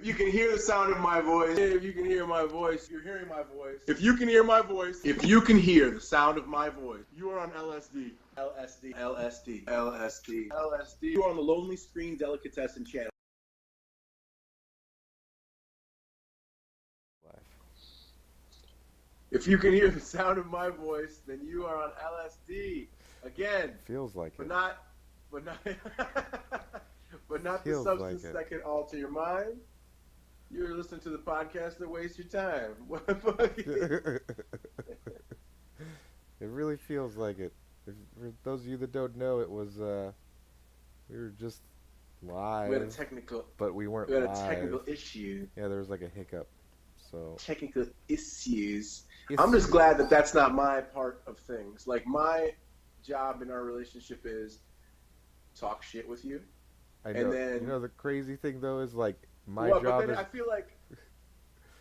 If you can hear the sound of my voice, if you can hear my voice, you're hearing my voice. If you can hear my voice, if you can hear the sound of my voice, you are on LSD. LSD. LSD. LSD. LSD. You are on the Lonely Screen Delicatessen channel. If you can hear the sound of my voice, then you are on LSD. Again. Feels like but it. Not, but not, but not the substance that can alter your mind. You're listening to the podcast that wastes your time. It really feels like it. For those of you that don't know, it was we were just live. We had a technical, but we weren't. We had live. a technical issue. Yeah, there was like a hiccup. So technical issues. I'm just glad that that's not my part of things. Like, my job in our relationship is talk shit with you. I know. And then, you know, the crazy thing though is like my job but then is. I feel like.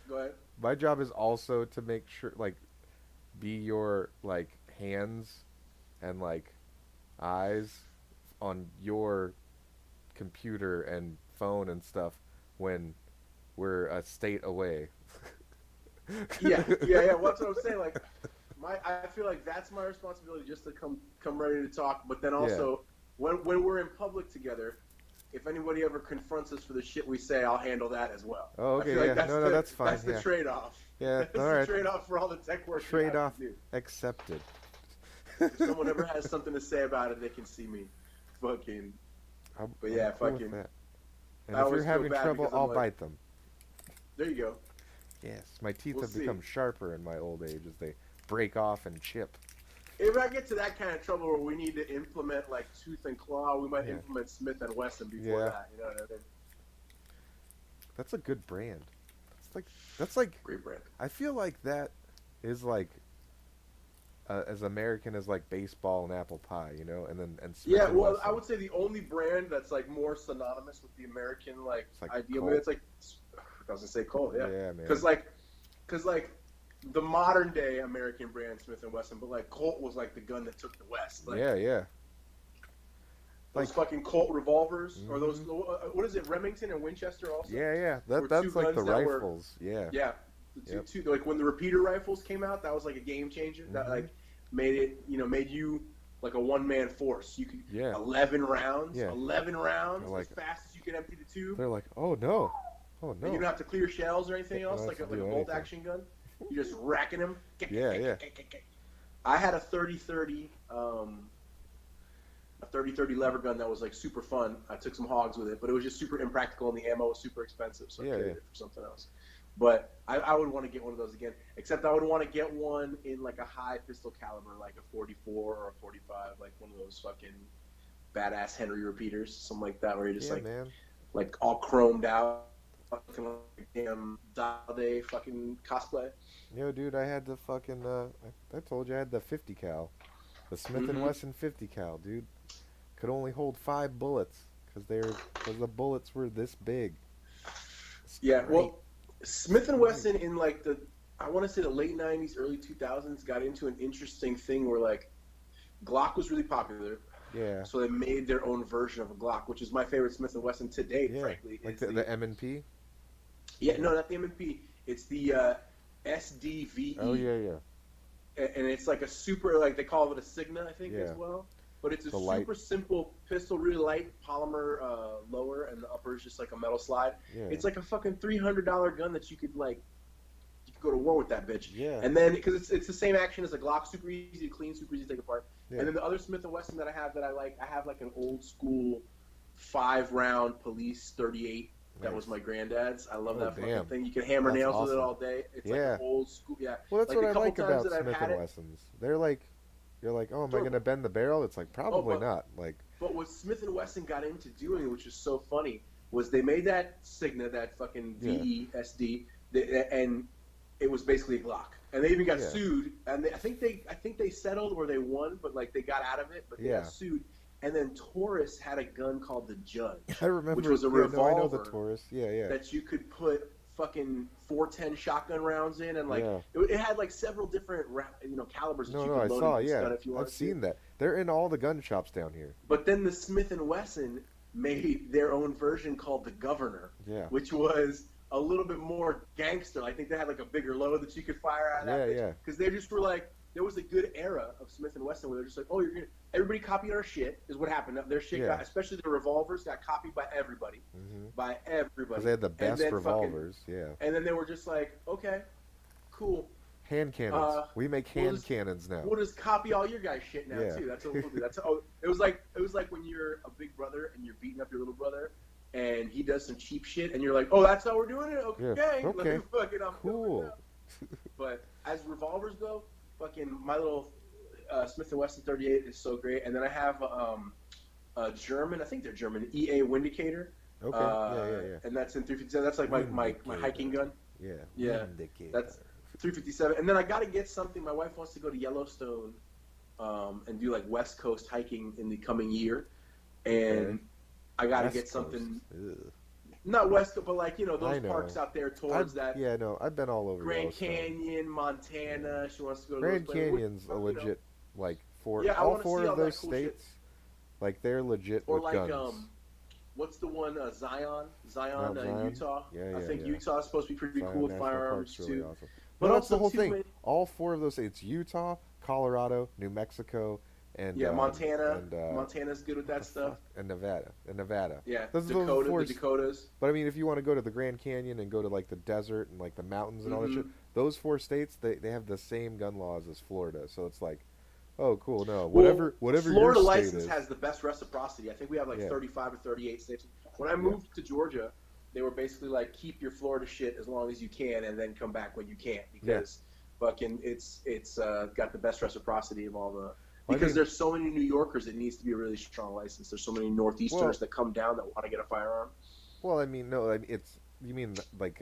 Go ahead. My job is also to make sure, like, be your like hands and like eyes on your computer and phone and stuff when we're a state away. Yeah. What's what I'm saying? Like, I feel like that's my responsibility, just to come ready to talk. But then also, when we're in public together, if anybody ever confronts us for the shit we say, I'll handle that as well. Oh, okay, I feel like that's fine. That's the trade-off. Yeah, that's all the right. trade-off for all the tech work. Trade-off accepted. If someone ever has something to say about it, they can see me. Fucking. But yeah, fucking. And if you're having trouble, I'll bite them. There you go. Yes, my teeth have become sharper in my old age as they break off and chip. If I get to that kind of trouble where we need to implement like tooth and claw, we might implement Smith and Wesson before that. You know what I mean? That's a good brand. That's like great brand. I feel like that is like as American as like baseball and apple pie, you know, and Smith and Wesson. I would say the only brand that's like more synonymous with the American like idea. Colt. Maybe it's like I was gonna say Colt, yeah, man. Because like the modern day American brand Smith and Wesson, but like Colt was like the gun that took the West. Like, yeah. Those fucking Colt revolvers, or those what is it, Remington and Winchester also? Yeah. That's like the rifles. Yeah. The two, like when the repeater rifles came out, that was like a game changer. That like made you like a one-man force. You could 11 rounds, like, as fast as you could empty the tube. They're like, oh no. And you don't have to clear shells or anything else, like a bolt action gun. You're just racking them. Yeah. I had a 30-30 lever gun that was like super fun. I took some hogs with it, but it was just super impractical and the ammo was super expensive, so I traded it for something else. But I would want to get one of those again, except I would want to get one in like a high pistol caliber, like a 44 or a 45, like one of those fucking badass Henry repeaters, something like that, where you're just like all chromed out, fucking like damn Dial Day fucking cosplay. Yo, dude, I had the fucking I told you I had the 50 cal, the Smith and Wesson 50 cal, dude. Could only hold 5 bullets because the bullets were this big. Well, Smith and Wesson in like I want to say the late 90s, early 2000s got into an interesting thing where like Glock was really popular. Yeah. So they made their own version of a Glock, which is my favorite Smith and Wesson to date, frankly. Like the M&P? Yeah, no, not the M&P. It's the SDVE. Oh, yeah. And it's like a super, like they call it a Signa, I think, as well. But it's a super simple pistol, really light polymer lower, and the upper is just like a metal slide. Yeah. It's like a fucking $300 gun that you could go to war with that bitch. Yeah. And then because it's the same action as a Glock, super easy to clean, super easy to take apart. Yeah. And then the other Smith and Wesson that I have I have like an old school 5-round police 38. That was my granddad's. I love that fucking thing. You can hammer nails with it all day. It's like an old school. Yeah. Well, that's what I like about Smith and Wessons. They're like. You're like, oh, am I going to bend the barrel? It's like, probably not. Like, but what Smith & Wesson got into doing, which is so funny, was they made that Signa, that fucking VESD, and it was basically a Glock. And they even got sued. And I think they settled or they won, but like they got out of it. But they got sued. And then Taurus had a gun called the Judge. I remember. Which was a revolver. I know the Taurus. Yeah. That you could put fucking 410 shotgun rounds in, and like it had like several different calibers that you could load in this gun if you wanted. I've seen that. They're in all the gun shops down here. But then the Smith and Wesson made their own version called the Governor, which was a little bit more gangster. I think they had like a bigger load that you could fire out of that bitch. Because they just were like, there was a good era of Smith and Wesson where they're just like, oh, you're gonna. Everybody copied our shit. Is what happened. Their shit got, especially the revolvers, got copied by everybody. By everybody. Because they had the best revolvers. And then they were just like, okay, cool. Hand cannons. We make hand cannons now. We'll just copy all your guys' shit now too. That's what we'll do. It was like when you're a big brother and you're beating up your little brother, and he does some cheap shit, and you're like, oh, that's how we're doing it. Okay, okay, cool. But as revolvers go, fucking my little Smith and Wesson 38 is so great, and then I have a German. I think they're German. EA Windicator. Okay. And that's in 357. That's like my hiking gun. Yeah. That's 357. And then I got to get something. My wife wants to go to Yellowstone and do like West Coast hiking in the coming year, and I got to get something. Not West Coast, but like those parks out there towards that. Yeah, no, I've been all over Grand Canyon, Montana. She wants to go to Grand Canyon's a legit like all four of those states. Like they're legit or with like guns. What's the one? Zion, Utah. Yeah, I think Utah is supposed to be pretty cool with firearms really too. Awesome. But that's also the whole thing. All four of those states: Utah, Colorado, New Mexico, and Montana. Montana's good with that stuff. And Nevada. Yeah, those the Dakotas. But I mean, if you want to go to the Grand Canyon and go to like the desert and like the mountains and all that shit, those four states they have the same gun laws as Florida. So it's like, oh, cool. No, whatever. Florida your state license is, has the best reciprocity. I think we have like 35 or 38 states. When I moved to Georgia, they were basically like, keep your Florida shit as long as you can, and then come back when you can't, because fucking it's got the best reciprocity of all the. Because there's so many New Yorkers, it needs to be a really strong license. There's so many Northeasterners that come down that want to get a firearm. Well, I mean, no, it's you mean like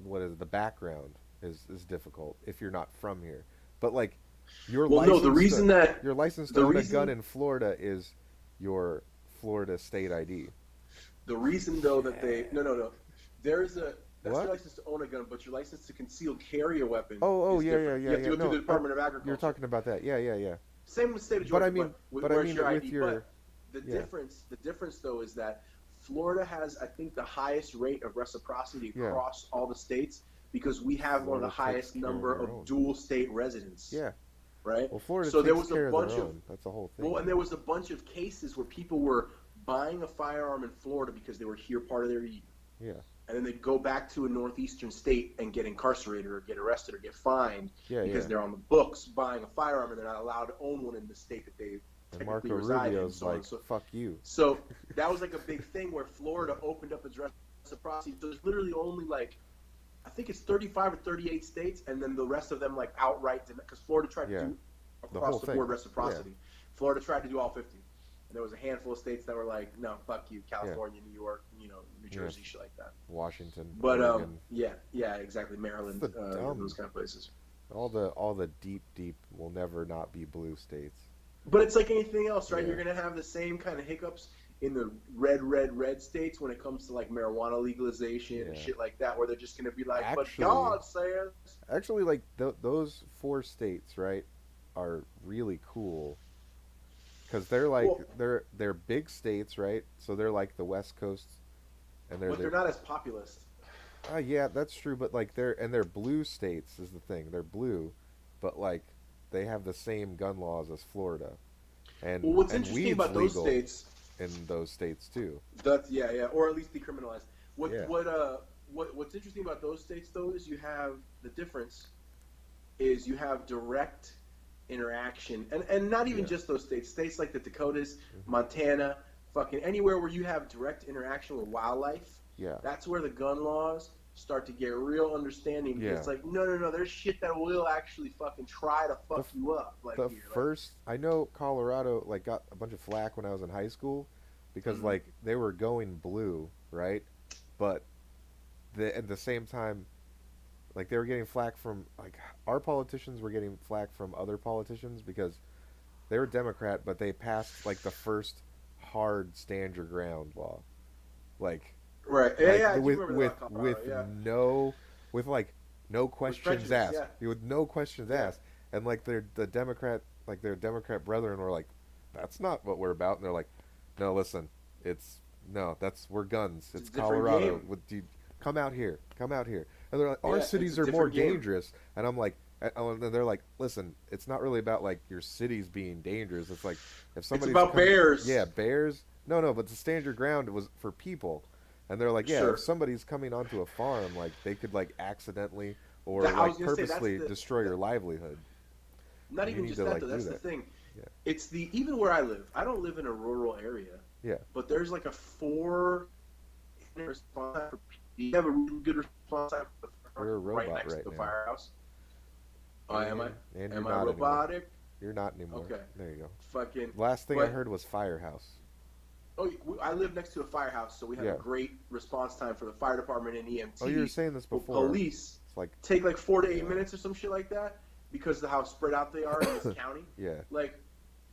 what is it? The background is difficult if you're not from here, but like. Your license to own a gun in Florida is your Florida state ID. The reason, though, that they no, that's your license to own a gun, but your license to conceal carry a weapon. Oh, is different. You have to go through the Department of Agriculture. You're talking about that, yeah. Same with the state of Georgia. But I mean, your with ID. your the difference though is that Florida has, I think, the highest rate of reciprocity across all the states because we have one of the highest number of dual state residents. Yeah. Right. Well, Florida so there takes was a care bunch of their of own. That's the whole thing. Well, and there was a bunch of cases where people were buying a firearm in Florida because they were here part of their year. Yeah. And then they'd go back to a northeastern state and get incarcerated or get arrested or get fined because they're on the books buying a firearm and they're not allowed to own one in the state that they technically reside in. So like, fuck you. So that was like a big thing where Florida opened up its reciprocity. So there's literally only like, I think it's 35 or 38 states, and then the rest of them like outright, because Florida tried to do across the board reciprocity. Yeah. Florida tried to do all 50. And there was a handful of states that were like, no, fuck you, California, New York, New Jersey, shit like that. Washington. But exactly, Maryland, those kind of places. All the deep will never not be blue states. But it's like anything else, right? You're gonna have the same kind of hiccups in the red states when it comes to like marijuana legalization and shit like that, where they're just gonna be like, but God says. Actually, like those four states, right, are really cool because they're like they're big states, right? So they're like the West Coast, and they're not as populist. Yeah, that's true. But like they're blue states is the thing. They're blue, but like they have the same gun laws as Florida. And what's interesting about those states. In those states too. That's or at least decriminalized. What's interesting about those states though is you have the difference is you have direct interaction and not even just those states like the Dakotas, Montana, fucking anywhere where you have direct interaction with wildlife. Yeah. That's where the gun laws start to get real understanding because it's like no, there's shit that will actually fucking try to fuck you up. Like I know Colorado like got a bunch of flack when I was in high school because like they were going blue, right? But at the same time, like they were getting flack from like our politicians were getting flack from other politicians because they were Democrat, but they passed like the first hard stand your ground law, like. Right. With no questions asked. With no questions asked. And like their Democrat brethren were like, that's not what we're about. And they're like, no, listen, we're guns. It's Colorado. come out here, come out here. And they're like, our Yeah, it's cities a are more different game. dangerous. And I'm like, and then they're like, listen, it's not really about like your cities being dangerous. It's like if It's somebody's about coming, bears. yeah, bears. No, no, but to stand your ground was for people. And they're like, yeah, if Sure. somebody's coming onto a farm, like they could like accidentally or I was like gonna say that's purposely destroy the your livelihood, not and you even need just to that though. like do That's the that. thing. Yeah, It's the even where I live. I don't live in a rural area, yeah. but there's like a 4 minute response time. You have a really good response time for the You're a right robot next to right the now, firehouse. Am I? and you're Am I not anymore. robotic? You're not anymore. Okay. There you go. Fucking. Last thing I But heard was firehouse. oh, I live next to a firehouse, so we have a Yeah. great response time for the fire department and EMT. Oh, you were saying this But before. police It's like, take like 4 to 8 yeah, minutes or some shit like that because of how spread out they are in this county. yeah. Like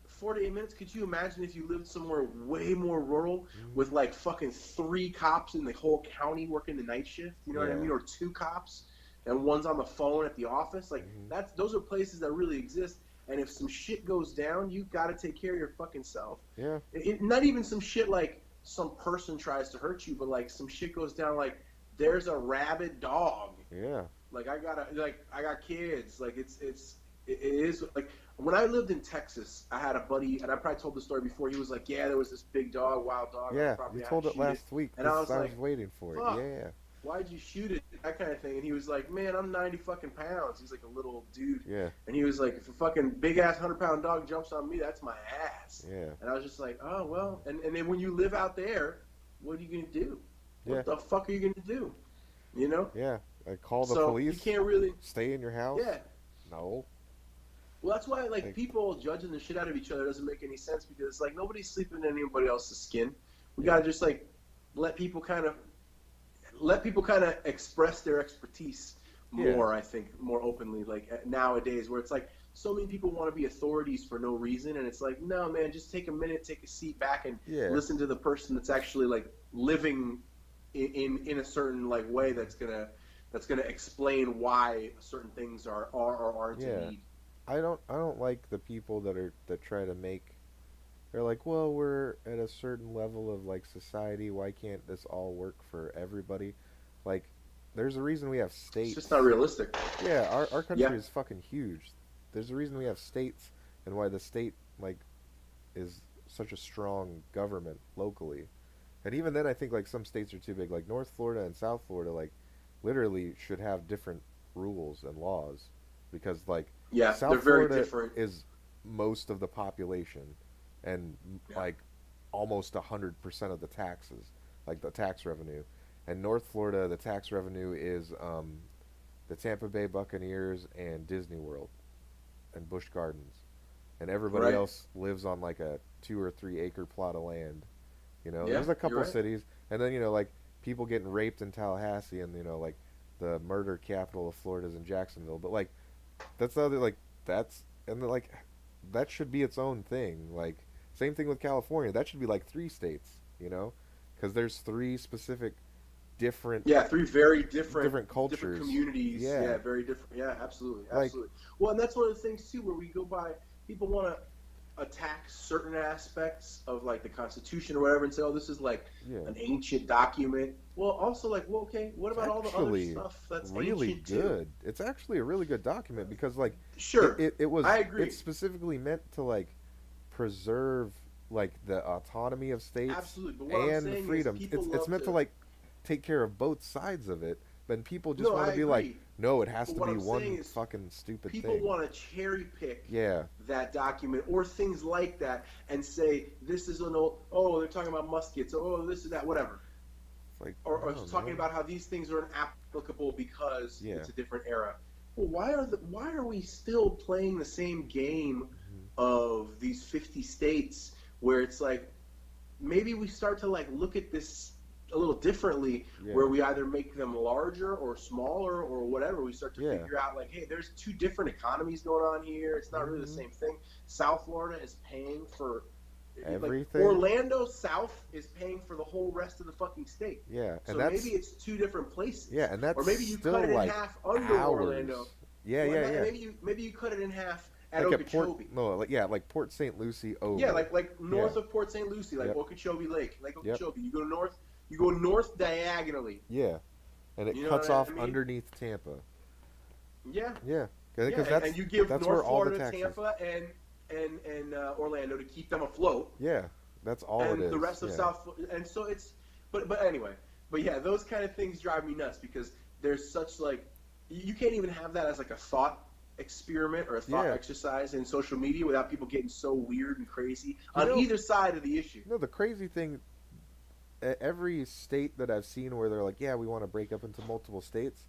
4 to 8 minutes. Could you imagine if you lived somewhere way more rural Mhm. with like fucking 3 cops in the whole county working the night shift? You know what I Yeah. mean? Or 2 cops and one's on the phone at the office. Like Mhm. those are places that really exist. And if some shit goes down, you got to take care of your fucking self. Yeah. Not even some shit like some person tries to hurt you, but like some shit goes down. Like there's a rabid dog. Yeah. Like I got kids. Like it is like when I lived in Texas, I had a buddy, and I probably told the story before. He was like, "Yeah, there was this big dog, wild dog. Yeah. I probably You had told to it shoot last week. And I was I was like, waiting for fuck. it. Yeah. Why'd you shoot it? That kind of thing. And he was like, "Man, I'm 90 fucking pounds." He's like a little dude. Yeah. And he was like, "If a fucking big ass 100-pound dog jumps on me, that's my ass." Yeah. And I was just like, "Oh well." And then when you live out there, what are you gonna do? Yeah. What the fuck are you gonna do? You know? Yeah. I call the So police. you can't really. Stay in your house. Yeah. No. Well, that's why like Like, people judging the shit out of each other doesn't make any sense because it's like nobody's sleeping in anybody else's skin. We gotta just like let people kind of express their expertise yeah. more. I think more openly like nowadays where it's like so many people want to be authorities for no reason, and it's like no man, just take a minute, take a seat back, and Yeah. listen to the person that's actually like living in a certain like way that's gonna explain why certain things are or aren't Yeah. a need. I don't like the people that try to make. They're like, well, we're at a certain level of like society. Why can't this all work for everybody? Like, there's a reason we have It's states. just not realistic. Yeah, our country Yeah. is fucking huge. There's a reason we have states, and why the state like is such a strong government locally. And even then, I think like some states are too big. Like North Florida and South Florida, like literally should have different rules and laws, because like Yeah, they're South very Florida different. is most of the population, and Yeah. like almost 100% of the taxes, like the tax revenue. And North Florida, the tax revenue is the Tampa Bay Buccaneers and Disney World and Busch Gardens, and everybody Right. else lives on like a 2 or 3 acre plot of land. Yeah, There's a couple you're right. cities, and then like people getting raped in Tallahassee, and like the murder capital of Florida is in Jacksonville. But like that's the other like that's and like that should be its own thing. Like same thing with California. That should be like 3 states. Because there's 3 specific different Yeah, 3 very different cultures. communities. Yeah. Yeah, very different. Yeah, absolutely, Like, absolutely. Well, and that's one of the things too, where we go by. People want to attack certain aspects of like the Constitution or whatever, and say, "Oh, this is like yeah, an ancient document." Well, also like, well, okay, what about all the other actually stuff that's really ancient too? good. It's actually a really good document because like Sure, it was I agree. it's specifically meant to like preserve like the autonomy of states Absolutely, but what I'm and the saying is freedom. people It's love meant to to. like take care of both sides of it. But people just No, want I to be like, agree. no, it has But to what be I'm one saying is fucking stupid People thing. want to cherry pick Yeah, that document or things like that and say this is an old. Oh, they're talking about muskets. Oh, this is that. Whatever. it's like Or no, talking man. about how these things are inapplicable because Yeah. it's a different era. Well, why are we still playing the same game Mhm. of these 50 states where it's like maybe we start to like look at this a little differently, Yeah. where we either make them larger or smaller or whatever. We start to Yeah. figure out like, hey, there's 2 different economies going on here. It's not really the Mhm. same thing. South Florida is paying for Everything. Like, Orlando South is paying for the whole rest of the fucking state. Yeah, and So that's maybe it's 2 different places. yeah, and that's Or maybe you still cut it in like half under hours. Orlando. Yeah, Well, yeah, yeah. Maybe you cut it in half at Like at Okeechobee. like Port St. Lucie over. Yeah, like north Yeah. of Port St. Lucie, like Yep. Okeechobee Lake, Yep. Okeechobee. You go north diagonally. Yeah, and it You know cuts what off I mean? underneath Tampa. Yeah. Yeah, Yeah, because that's and you give that's North where all the Florida, taxes. Tampa, and Orlando to keep them afloat, Yeah, that's all it and the is. rest of Yeah, South. And so it's, but anyway, but yeah, those kind of things drive me nuts because there's such like you can't even have that as like a thought experiment or a thought yeah. exercise in social media without people getting so weird and crazy You on know, either side of the issue. the crazy thing, every state that I've seen where they're like, yeah, we want to break up into multiple states.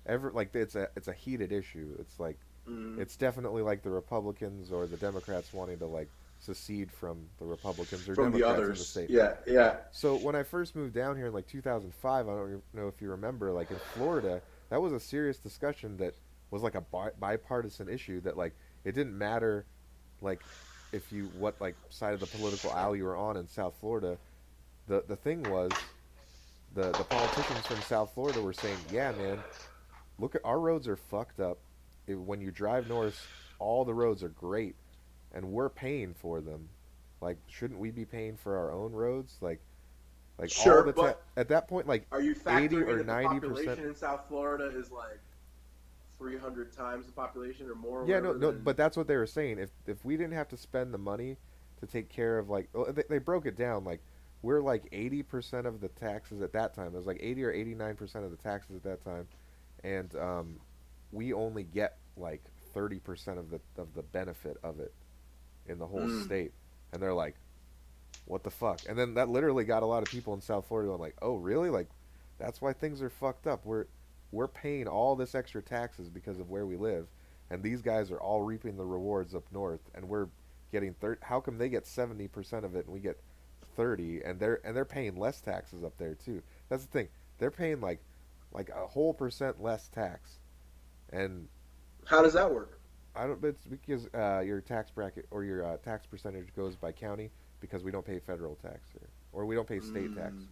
Like it's a heated issue. It's like Mm. it's definitely like the Republicans or the Democrats wanting to like secede from the Republicans or From the Democrats in the others, state. yeah, yeah. So when I first moved down here in like 2005, I don't know if you remember, like in Florida, that was a serious discussion that was like a bipartisan issue that like it didn't matter like if you what like side of the political aisle you were on in South Florida. The thing was the politicians from South Florida were saying, yeah, man, look at our roads are fucked up. When you drive north, all the roads are great, and we're paying for them. Like, shouldn't we be paying for our own roads? Like all Sure, the but at that point, like are you 80 factoring in or that the 90%. population in South Florida is like 300 times the population or more? Or Yeah, no, whatever, no, then but that's what they were saying. If we didn't have to spend the money to take care of like, well, they broke it down like we're like 80% of the taxes at that time. It was like 80 or 89% of the taxes at that time, and we only get like 30% of the benefit of it in the whole mm, state. And they're like, what the fuck? And then that literally got a lot of people in South Florida going like, oh really? Like that's why things are fucked up. We're paying all this extra taxes because of where we live, and these guys are all reaping the rewards up north, and we're getting 30. How come they get 70% of it and we get 30? And they're paying less taxes up there too. That's the thing. They're paying like a whole percent less tax, and how does that work? I don't. It's because your tax bracket or your tax percentage goes by county because we don't pay federal tax here, or we don't pay state tax, Mm,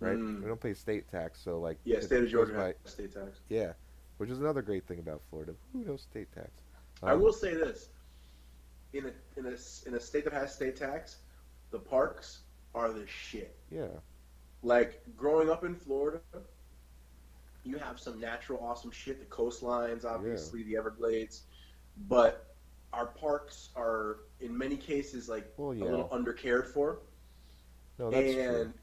right? We don't pay state tax, so like yeah, state of goes Georgia by has state tax. yeah, which is another great thing about Florida. Who knows state tax? I Um, will say this: in a state that has state tax, the parks are the shit. yeah, Like growing up in Florida, you have some natural awesome shit. The coastlines, yeah. obviously, the Everglades, but our parks are in many cases like Well, a yeah. little undercared for. No, that's true. And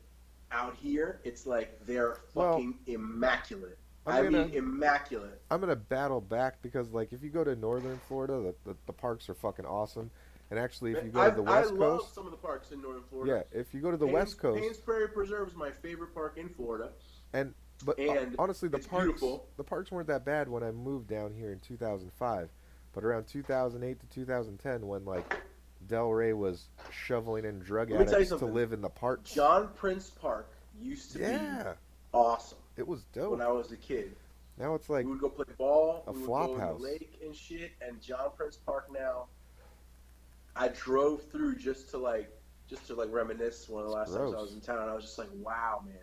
out here, it's like they're Well, fucking immaculate. I'm I gonna mean, immaculate. I'm gonna battle back because like if you go to northern Florida, the parks are fucking awesome, and actually if Man, you go to the I West love Coast, some of the parks in northern Florida. yeah, if you go to the West Coast, Payne's Prairie Preserve is my favorite park in Florida, and but and honestly, it's beautiful. the parks weren't that bad when I moved down here in 2005, but around 2008 to 2010, when like Delray was shoveling in drug Let me tell you addicts to something. live in the parks, John Prince Park used to be yeah, awesome it was when dope. I was a kid. Now it's like We would go play ball. a We would flop go in the house. lake and shit. And John Prince Park now, I drove through just to like reminisce one of the It's last times I gross. was in town. And I was just like, wow, man,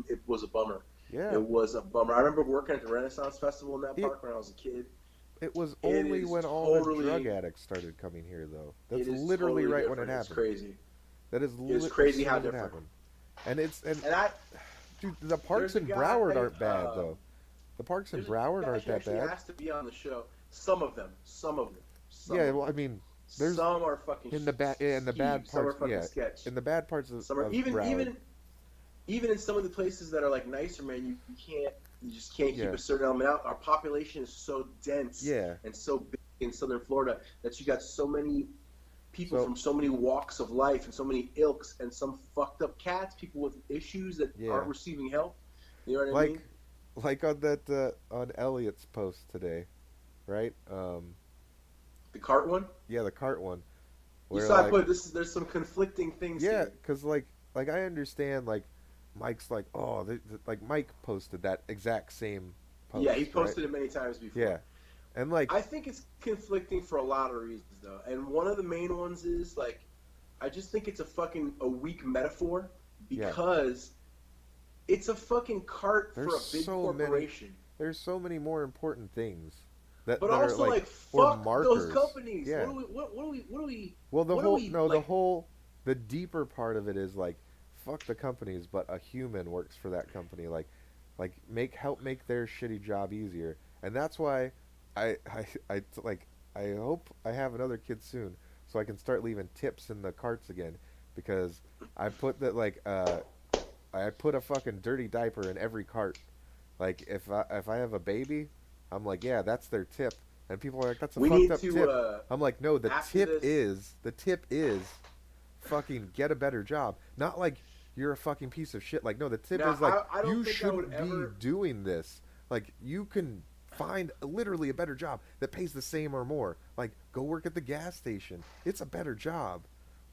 it was a bummer. Yeah, It was a bummer. I remember working at the Renaissance Festival in that it park when I was a kid. it was It only is when all the totally, drug addicts started coming here, though. That's it is literally totally right when it different. It's happened. crazy. That is It's as crazy soon how as it different. happened. And And I dude, the parks there's a in guy. Broward aren't bad though. The parks in There's a Broward guy aren't who that actually bad. asked to be on the show. Some of them. Some Yeah, of well, them. I mean, there's Some are fucking in the bad skewed. Some are parts, fucking yeah, sketch. in the bad parts Some are of even Broward, even in some of the places that are like nicer, man. You just can't keep yeah, a certain element out. Our population is so dense yeah. and so big in southern Florida that you got so many people So from so many walks of life and so many ilks and some fucked up cats, people with issues that yeah, aren't receiving help. You know what I like mean? on that on Elliot's post today, right? The cart one. Yeah, the cart one, You where saw I like put this. There's some conflicting things yeah, here. cause like I understand like Mike's like oh like Mike posted that exact same post, Yeah, he right? posted it many times before. Yeah, and like I think it's conflicting for a lot of reasons, though. And one of the main ones is, like, I just think it's a weak metaphor yeah, because it's a fucking cart for there's a big so many corporation. there's so many more important things that But that are also, like, or fuck those markers. companies. Yeah. Well, What do we, like, the deeper part of it is like fuck the companies, but a human works for that company. Like Like help make their shitty job easier. And that's why like I hope I have another kid soon so I can start leaving tips in the carts again because I put that like I put a fucking dirty diaper in every cart. Like if I have a baby, I'm like, yeah, that's their tip. And people are like, that's a We fucked need up to tip. I'm like, no, after this. the tip is fucking get a better job. Not like you're a fucking piece of shit. Like, no, the tip Now, is like I don't you think I would shouldn't be ever. doing this. Like you can find literally a better job that pays the same or more. Like go work at the gas station. It's a better job.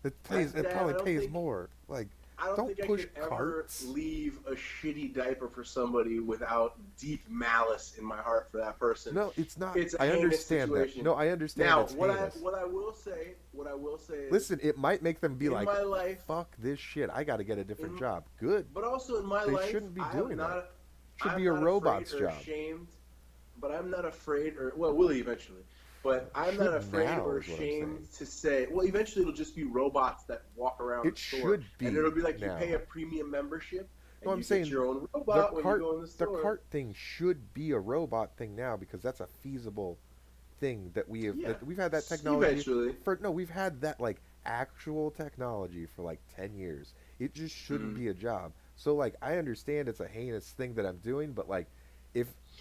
It Dad, probably pays more. Like I don't don't think I push could ever carts. leave a shitty diaper for somebody without deep malice in my heart for that person. No, it's not. It's a I heinous understand that. situation. No, I understand Now, it's heinous. what I will say is, Listen, it might make them be in like, my life, "Fuck this shit. I got to get a different in, job." Good. but also in my They life, shouldn't be I am doing that. not, Should I'm be a not robot's afraid or job. ashamed. But I'm not afraid, or well, will he eventually? But I'm not Should afraid now or is what I'm saying. ashamed to say. Well, eventually it'll just be robots that walk around It the store, should be and it'll be like now. you pay a premium membership, and No, I'm you saying get your own the robot when you cart go in the store. thing should be a robot thing now because that's a feasible thing that Yeah, that we've had that technology eventually. for no, we've had that like actual technology for like 10 years. It just shouldn't Mm. be a job. So like I understand it's a heinous thing that I'm doing, but like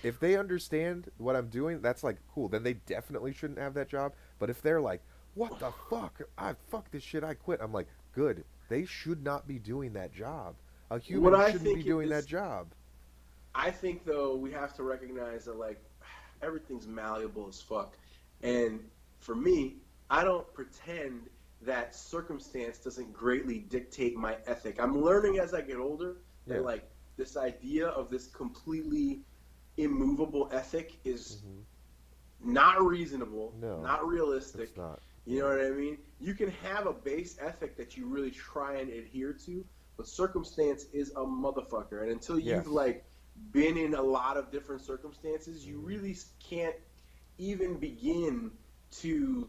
if they understand what I'm doing, that's like cool. Then they definitely shouldn't have that job. But if they're like, "What the fuck? Fuck this shit. I quit." I'm like, "Good. They should not be doing that job. A What human I shouldn't be think doing that is, job." I think though we have to recognize that like everything's malleable as fuck, and for me, I don't pretend that circumstance doesn't greatly dictate my ethic. I'm learning as I get older Yeah. that like this idea of this completely immovable ethic is Hmm. not reasonable, No, not realistic. it's not. You know what I mean? You can have a base ethic that you really try and adhere to, but circumstance is a motherfucker. And until Yes. you've like been in a lot of different circumstances, you Mhm. really can't even begin to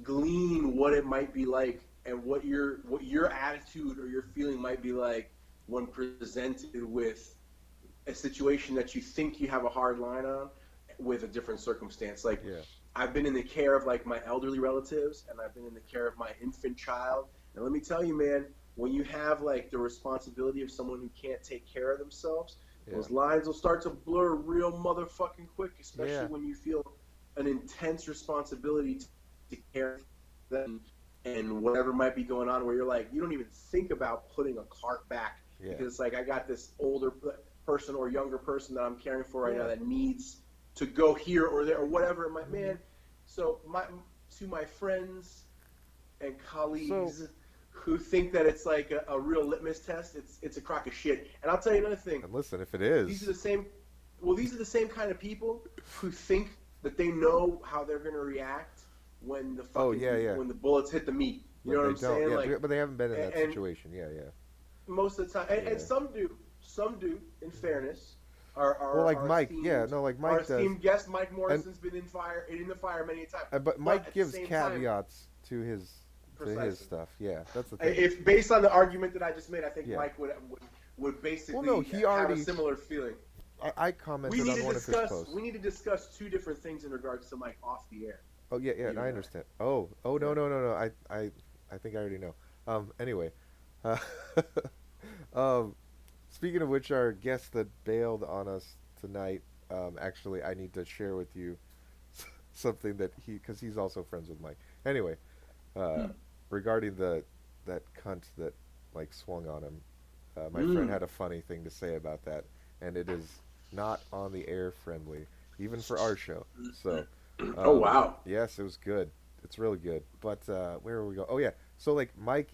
glean what it might be like and what your attitude or your feeling might be like when presented with a situation that you think you have a hard line on with a different circumstance. Like Yeah. I've been in the care of like my elderly relatives and I've been in the care of my infant child. And let me tell you, man, when you have like the responsibility of someone who can't take care of themselves, Yeah. those lines will start to blur real motherfucking quick, especially Yeah. when you feel an intense responsibility to care for them and whatever might be going on where you're like, you don't even think about putting a cart back Yeah. because it's like I got this older person or younger person that I'm caring for right Yeah. now that needs to go here or there or whatever it might, man. So to my friends and colleagues So who think that it's like a real litmus test, it's a crock of shit. And I'll tell you another thing. and listen, if it These are is, the same. Well, these are the same kind of people who think that they know how they're gonna react when the oh fucking yeah, yeah, when the bullets hit the meat. You know but what they I'm don't. saying? Yeah, Like, but they haven't been in that and situation. Yeah, yeah. most of the time, and Yeah. some do. Some do. In fairness, Well, like our Mike, yeah, esteemed no, like our Mike does. esteemed guest Mike Morrison's been in the fire many a time. But Mike at the gives same time, caveats to his precisely. stuff. Yeah, that's the thing. If based on the argument that I just made, I think Yeah. Mike would basically Well, no, he have already. a similar feeling. I commented on one of his posts. We need to discuss two different things in regards to Mike off the air. Oh yeah, yeah, You I and understand. Oh, no, no, no, no. I think I already know. Anyway, uh, um, speaking of which, our guest that bailed on us tonight. Actually, I need to share with you something that because he's also friends with Mike. Anyway, uh, regarding that cunt that like swung on him, my friend had a funny thing to say about that, and it is not on the air friendly, even for our show. So, Oh wow. yes, it was good. It's really good. But where we go? Oh yeah. So like Mike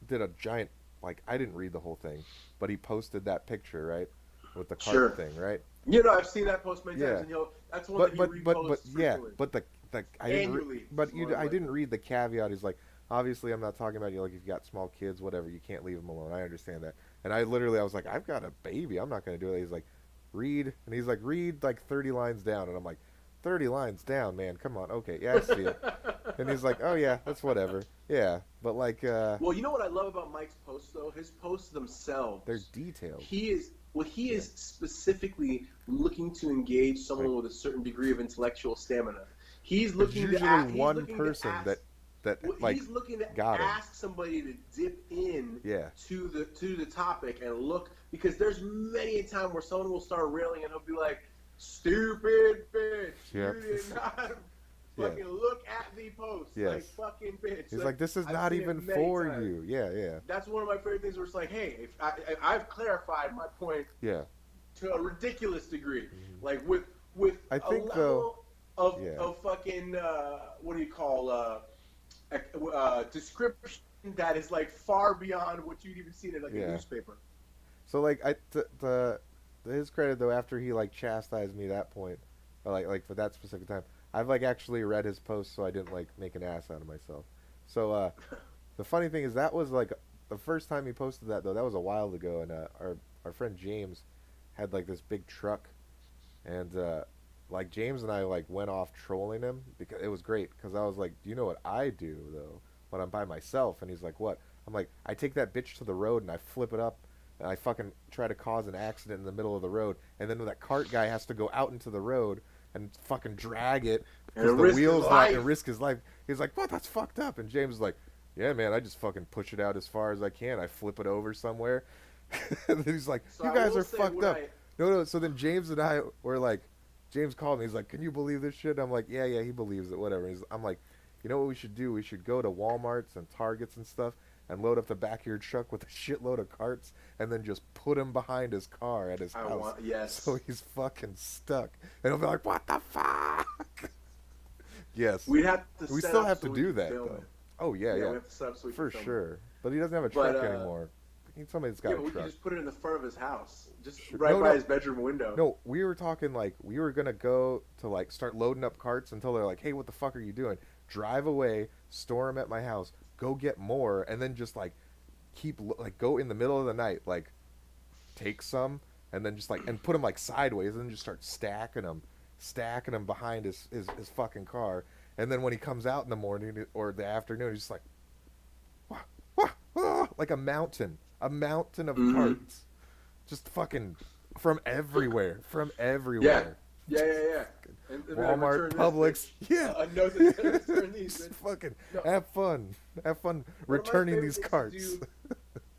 did a giant like I didn't read the whole thing, but he posted that picture right with the cart Sure. thing, right? You know, I've seen that post many Yeah. times, and that's one that he reposts yeah, frequently. but the I didn't Annually, but it's more I like- didn't read the caveat. He's like, obviously, I'm not talking about you. Like, if you got small kids, whatever, you can't leave them alone. I understand that. And I was like, I've got a baby. I'm not going to do it. He's like, read, and he's like, read like 30 lines down, and I'm like, 30 lines down, man. Come on, okay, yeah, I see it. And he's like, oh yeah, that's whatever. Yeah, but like, Well, you know what I love about Mike's posts though? His posts themselves. they're detailed. He is Well, he is specifically looking to engage someone with a certain degree of intellectual stamina. He's There's looking to usually ask. He's one looking to person ask. that Well, like he's looking to got him. ask somebody to dip in Yeah. to the topic and look, because there's many a time where someone will start railing and he'll be like, "Stupid bitch, Yep. you did not Yeah. fucking look at the post, Yes. like fucking bitch." He's like, this is I've not seen it even many for times. you. Yeah, yeah. That's one of my favorite things where it's like, hey, if I've clarified my point Yeah. to a ridiculous degree, Mm-hmm. like with I a think level of yeah. of fucking what do you call description that is like far beyond what you'd even seen in like a newspaper. So like to his credit though, after he like chastised me that point, or like for that specific time, I've like actually read his post, so I didn't like make an ass out of myself. So the funny thing is that was like the first time he posted that though. That was a while ago, and our friend James had like this big truck, and like James and I like went off trolling him because it was great, because I was like, do you know what I do though when I'm by myself? And he's like, what? I'm like, I take that bitch to the road and I flip it up and I fucking try to cause an accident in the middle of the road, and then that cart guy has to go out into the road and fucking drag it because the wheels not and risk his life. He's like, what? That's fucked up. And James is like, yeah, man, I just fucking push it out as far as I can. I flip it over somewhere. And then he's like, so you guys are fucked up. No. So then James and I were like, James called me. He's like, can you believe this shit? I'm like, yeah, he believes it, whatever. I'm like, you know what we should do? We should go to Walmarts and Targets and stuff and load up the back of your truck with a shitload of carts and then just put him behind his car at his house. Yes. So he's fucking stuck. And he'll be like, what the fuck? Yes. We still have to do that, though. Oh, yeah. We have to set up so we for can sure. But he doesn't have a truck anymore. He needs somebody that's got a truck. We can just put it in the front of his house. Just by his bedroom window. No, we were talking like we were going to go to like start loading up carts until they're like, hey, what the fuck are you doing? Drive away, store them at my house, go get more, and then just like go in the middle of the night, like take some and then just like and put them like sideways and then just start stacking them behind his fucking car. And then when he comes out in the morning or the afternoon, he's just like, like a mountain of carts, just fucking from everywhere. Yeah. And Walmart, Publix, no, return these. Just fucking have fun returning these carts.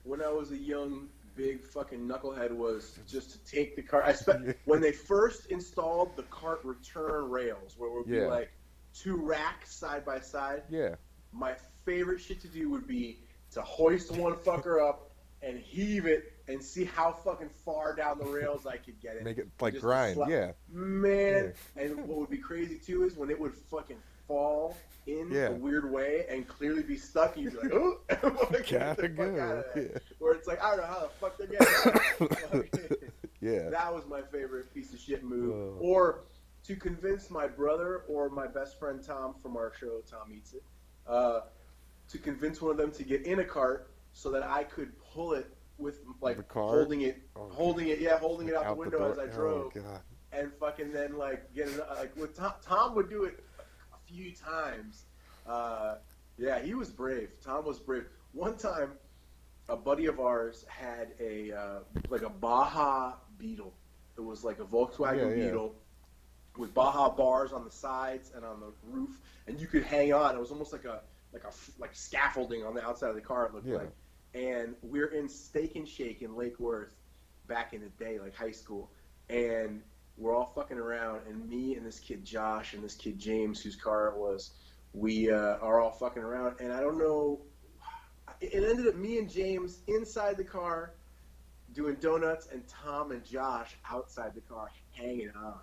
When I was a young, big fucking knucklehead was just to take the cart. When they first installed the cart return rails, where it would be like two racks side by side. Yeah. My favorite shit to do would be to hoist one fucker up and heave it and see how fucking far down the rails I could get it. Make it like grind, yeah. Man, and what would be crazy too is when it would fucking fall in a weird way and clearly be stuck, and you'd be like, oh, gotta go. Where it's like, I don't know how the fuck they're getting it. Yeah. That was my favorite piece of shit move. Whoa. Or to convince my brother or my best friend Tom from our show, Tom Eats It, to convince one of them to get in a cart so that I could pull it with like holding it out the window as I drove, and fucking then like get it like with Tom would do it a few times. Yeah, he was brave. Tom was brave. One time, a buddy of ours had a like a Baja Beetle. It was like a Volkswagen Beetle with Baja bars on the sides and on the roof, and you could hang on. It was almost like scaffolding on the outside of the car. It looked like. And we're in Steak and Shake in Lake Worth back in the day, like high school. And we're all fucking around. And me and this kid Josh and this kid James, whose car it was, we are all fucking around. And I don't know, it ended up me and James inside the car doing donuts and Tom and Josh outside the car hanging on.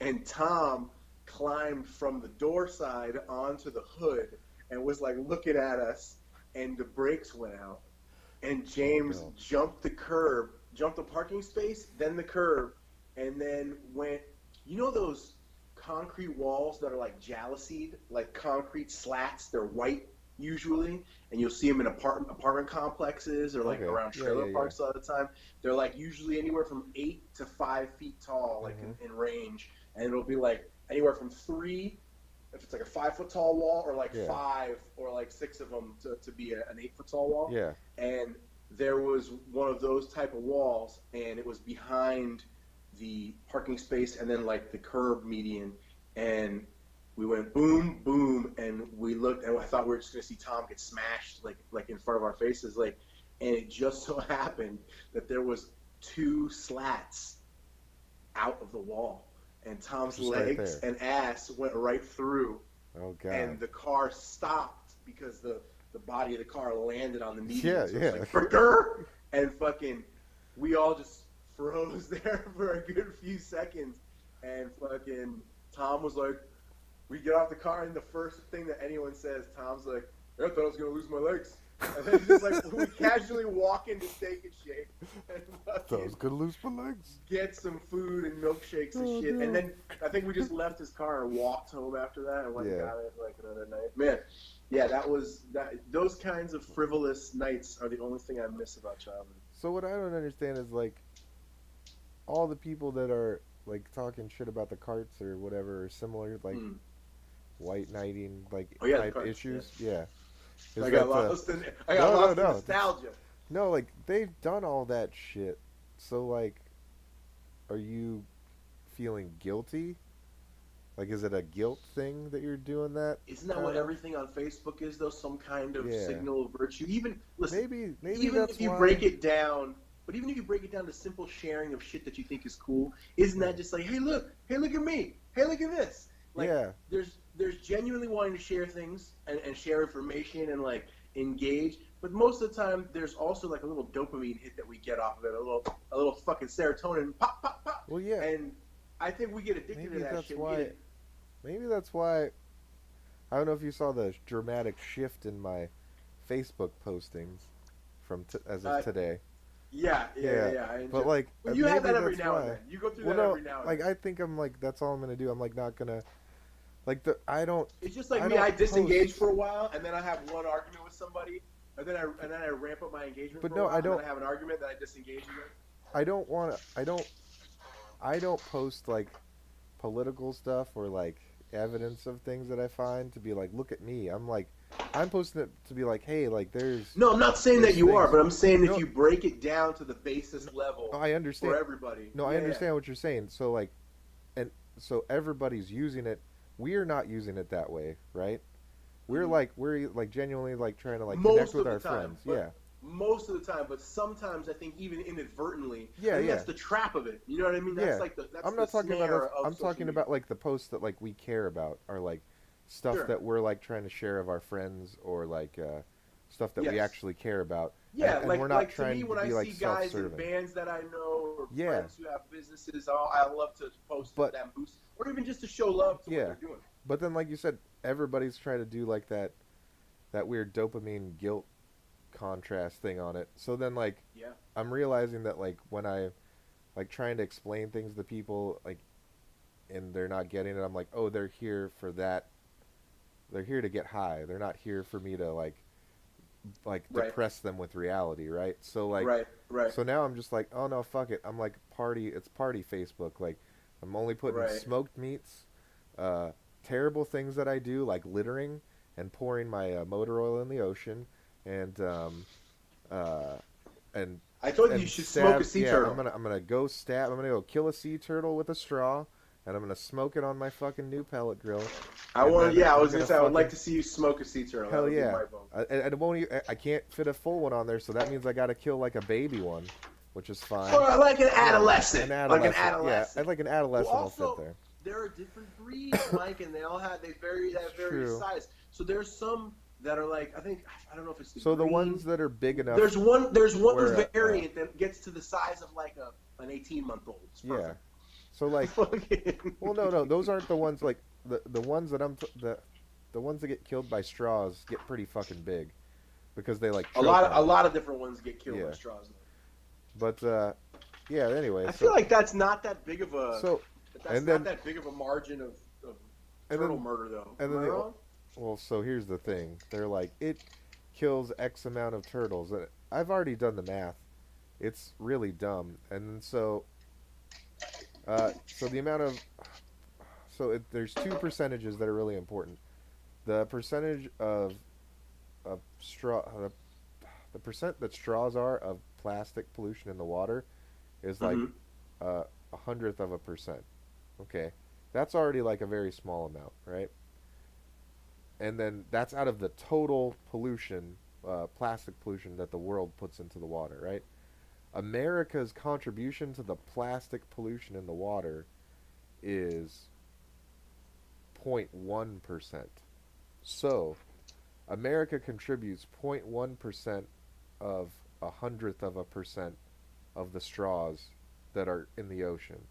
And Tom climbed from the door side onto the hood and was like looking at us, and the brakes went out. And James jumped the parking space, then the curb, and then went, you know those concrete walls that are like jalousied, like concrete slats, they're white usually, and you'll see them in apartment complexes or like around trailer parks all the time. They're like usually anywhere from 8 to 5 feet tall, like in range, and it'll be like anywhere from 3 if it's like a 5 foot tall wall, or like 5 or like 6 of them to be an 8 foot tall wall. Yeah. And there was one of those type of walls, and it was behind the parking space and then like the curb median, and we went boom, boom, and we looked, and I thought we were just gonna see Tom get smashed like in front of our faces, like, and it just so happened that there was two slats out of the wall, and Tom's just legs and ass went right through. Oh God! And the car stopped because the body of the car landed on the median. Yeah, so yeah. Like, Brr! And fucking, we all just froze there for a good few seconds, and fucking Tom was like, we get off the car, and the first thing that anyone says, Tom's like, I thought I was gonna lose my legs. And then just like we casually walk into Steak and Shake and thought I was gonna lose my legs. Get some food and milkshakes and shit. No. And then I think we just left his car and walked home after that and went and got it like another night. Man, yeah, those kinds of frivolous nights are the only thing I miss about childhood. So what I don't understand is like all the people that are like talking shit about the carts or whatever or similar like white knighting like type carts, issues. Yeah. I got lost in nostalgia. No, like they've done all that shit. So like, are you feeling guilty? Like, is it a guilt thing that you're doing that? Isn't that what everything on Facebook is, though? Some kind of signal of virtue. Even listen, maybe even that's if you why... break it down, but even if you break it down to simple sharing of shit that you think is cool, isn't that just like, hey, look at me, hey, look at this? Like, there's genuinely wanting to share things and share information and like engage, but most of the time there's also like a little dopamine hit that we get off of it, a little fucking serotonin pop pop pop. Well, yeah, and I think we get addicted to that shit. Maybe that's why. I don't know if you saw the dramatic shift in my Facebook postings from as of today. Yeah. But like, well, you have that every now and then. You go through that every now and then. Like, I think I'm like, that's all I'm gonna do. I'm like not gonna. Like I don't. It's just like me. I disengage for a while, and then I have one argument with somebody, and then I ramp up my engagement. But for a while, I don't. And then I have an argument that I disengage again. I don't want to. I don't post like political stuff or like evidence of things that I find to be like, look at me. I'm posting it to be like, hey, like there's. No, I'm not saying that you are, but I'm saying if you break it down to the basis level. I understand. For everybody. No, I understand what you're saying. So like, and so everybody's using it. We're not using it that way, right? We're like genuinely like trying to like connect with our friends. Yeah. Most of the time, but sometimes I think even inadvertently. Yeah, That's the trap of it. You know what I mean? That's like that's I'm not talking about. I'm talking media. about like the posts that like we care about are like stuff that we're like trying to share of our friends or like stuff that we actually care about. Yeah, and like we're not like trying to me when to be I like see guys in bands that I know or friends who have businesses, I love to post that boost or even just to show love to what they're doing. But then, like you said, everybody's trying to do like that weird dopamine guilt contrast thing on it. So then, like, I'm realizing that like when I like trying to explain things to people, like, and they're not getting it, I'm like, oh, they're here for that. They're here to get high. They're not here for me to like depress them with reality, right? So like, right. So now I'm just like, oh no, fuck it. I'm like it's party Facebook. Like, I'm only putting smoked meats, terrible things that I do, like littering and pouring my motor oil in the ocean, and I told you should smoke a sea turtle. I'm gonna go kill a sea turtle with a straw, and I'm gonna smoke it on my fucking new pellet grill. I would like to see you smoke a sea turtle. Hell yeah! I can't fit a full one on there, so that means I gotta kill like a baby one, which is fine. Or like an adolescent. Like an adolescent. Yeah, like an adolescent will fit there. There are different breeds, Mike, and they vary size. So there's some that are like, I don't know if it's the ones that are big enough. There's one variant that gets to the size of like an 18-month-old. Yeah. So like, well, no, those aren't the ones like the ones that the ones that get killed by straws get pretty fucking big, because they like a lot of different ones get killed by straws. But anyway, I feel like that's not that big of a. So. Not that big of a margin of turtle murder, though. And then well, so here's the thing. They're like, it kills X amount of turtles. I've already done the math. It's really dumb. And so the amount of... there's two percentages that are really important. The percentage of straw... the percent that straws are of plastic pollution in the water is like Mm-hmm. 1/100%. Okay, that's already like a very small amount, right? And then that's out of the total pollution, plastic pollution that the world puts into the water, right? America's contribution to the plastic pollution in the water is 0.1%. So, America contributes 0.1% of 1/100% of the straws that are in the ocean.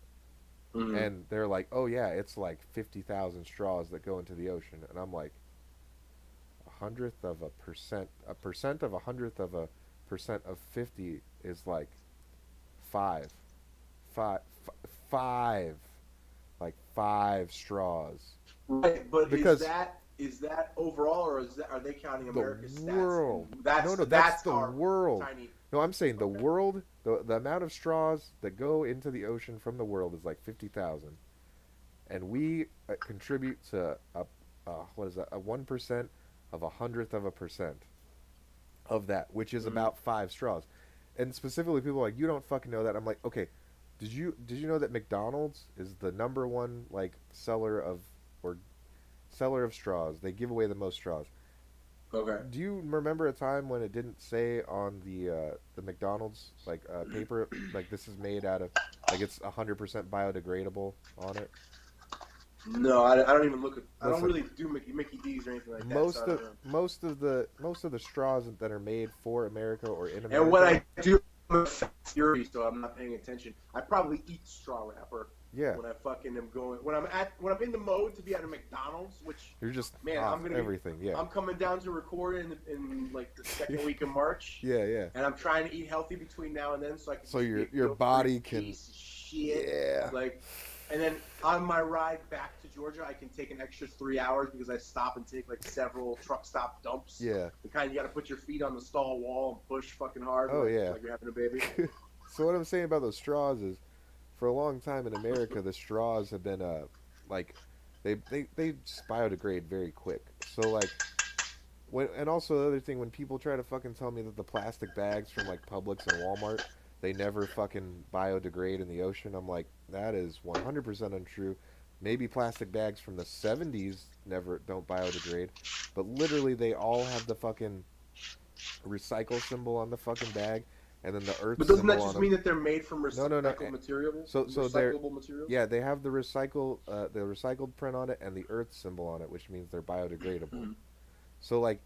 Mm-hmm. And they're like, oh yeah, it's like 50,000 straws that go into the ocean. And I'm like, 1/100%, a percent of 1/100% of 50 is like five, five, five, like five straws. Right, but Because is that overall, or are they counting the America's stats? world, And no, that's that's the our world. tiny. No, I'm saying the Okay. world, the amount of straws that go into the ocean from the world is like 50,000. And we contribute to what is that, a 1% of 1/100% of that, which is Mm-hmm. about five straws. And specifically, people are like, you don't fucking know that. I'm like, okay, did you know that McDonald's is the number one like or seller of straws? They give away the most straws. Okay. Do you remember a time when it didn't say on the McDonald's like paper like this is made out of like it's 100% biodegradable on it? No, I don't even look at. I don't Listen, really do Mickey D's or anything like that. So I don't know. most of the straws that are made for America or in And when America, I do, I'm a fat fury, so I'm not paying attention. I probably eat straw wrapper yeah, when I fucking am going. When I'm in the mode to be at a McDonald's, which you're just man, off everything. Yeah, I'm coming down to record in like the second week of March, yeah, yeah. and I'm trying to eat healthy between now and then, so I can So just be a your guilt-free body can, piece of shit. yeah. Like, and then on my ride back to Georgia, I can take an extra 3 hours because I stop and take like several truck stop dumps. Yeah. The kind you got to put your feet on the stall wall and push fucking hard. Oh, yeah. Like you're having a baby. So what I'm saying about those straws is, for a long time in America, the straws have been like, they biodegrade very quick. So like, and also the other thing, when people try to fucking tell me that the plastic bags from like Publix and Walmart, they never fucking biodegrade in the ocean, I'm like, that is 100% untrue. Maybe plastic bags from the 70s never don't biodegrade, but literally they all have the fucking recycle symbol on the fucking bag, and then the earth But doesn't symbol that on just them. mean that they're made from No. recycled materials? So they're Recyclable materials? yeah, they have the recycled print on it and the earth symbol on it, which means they're biodegradable. So like,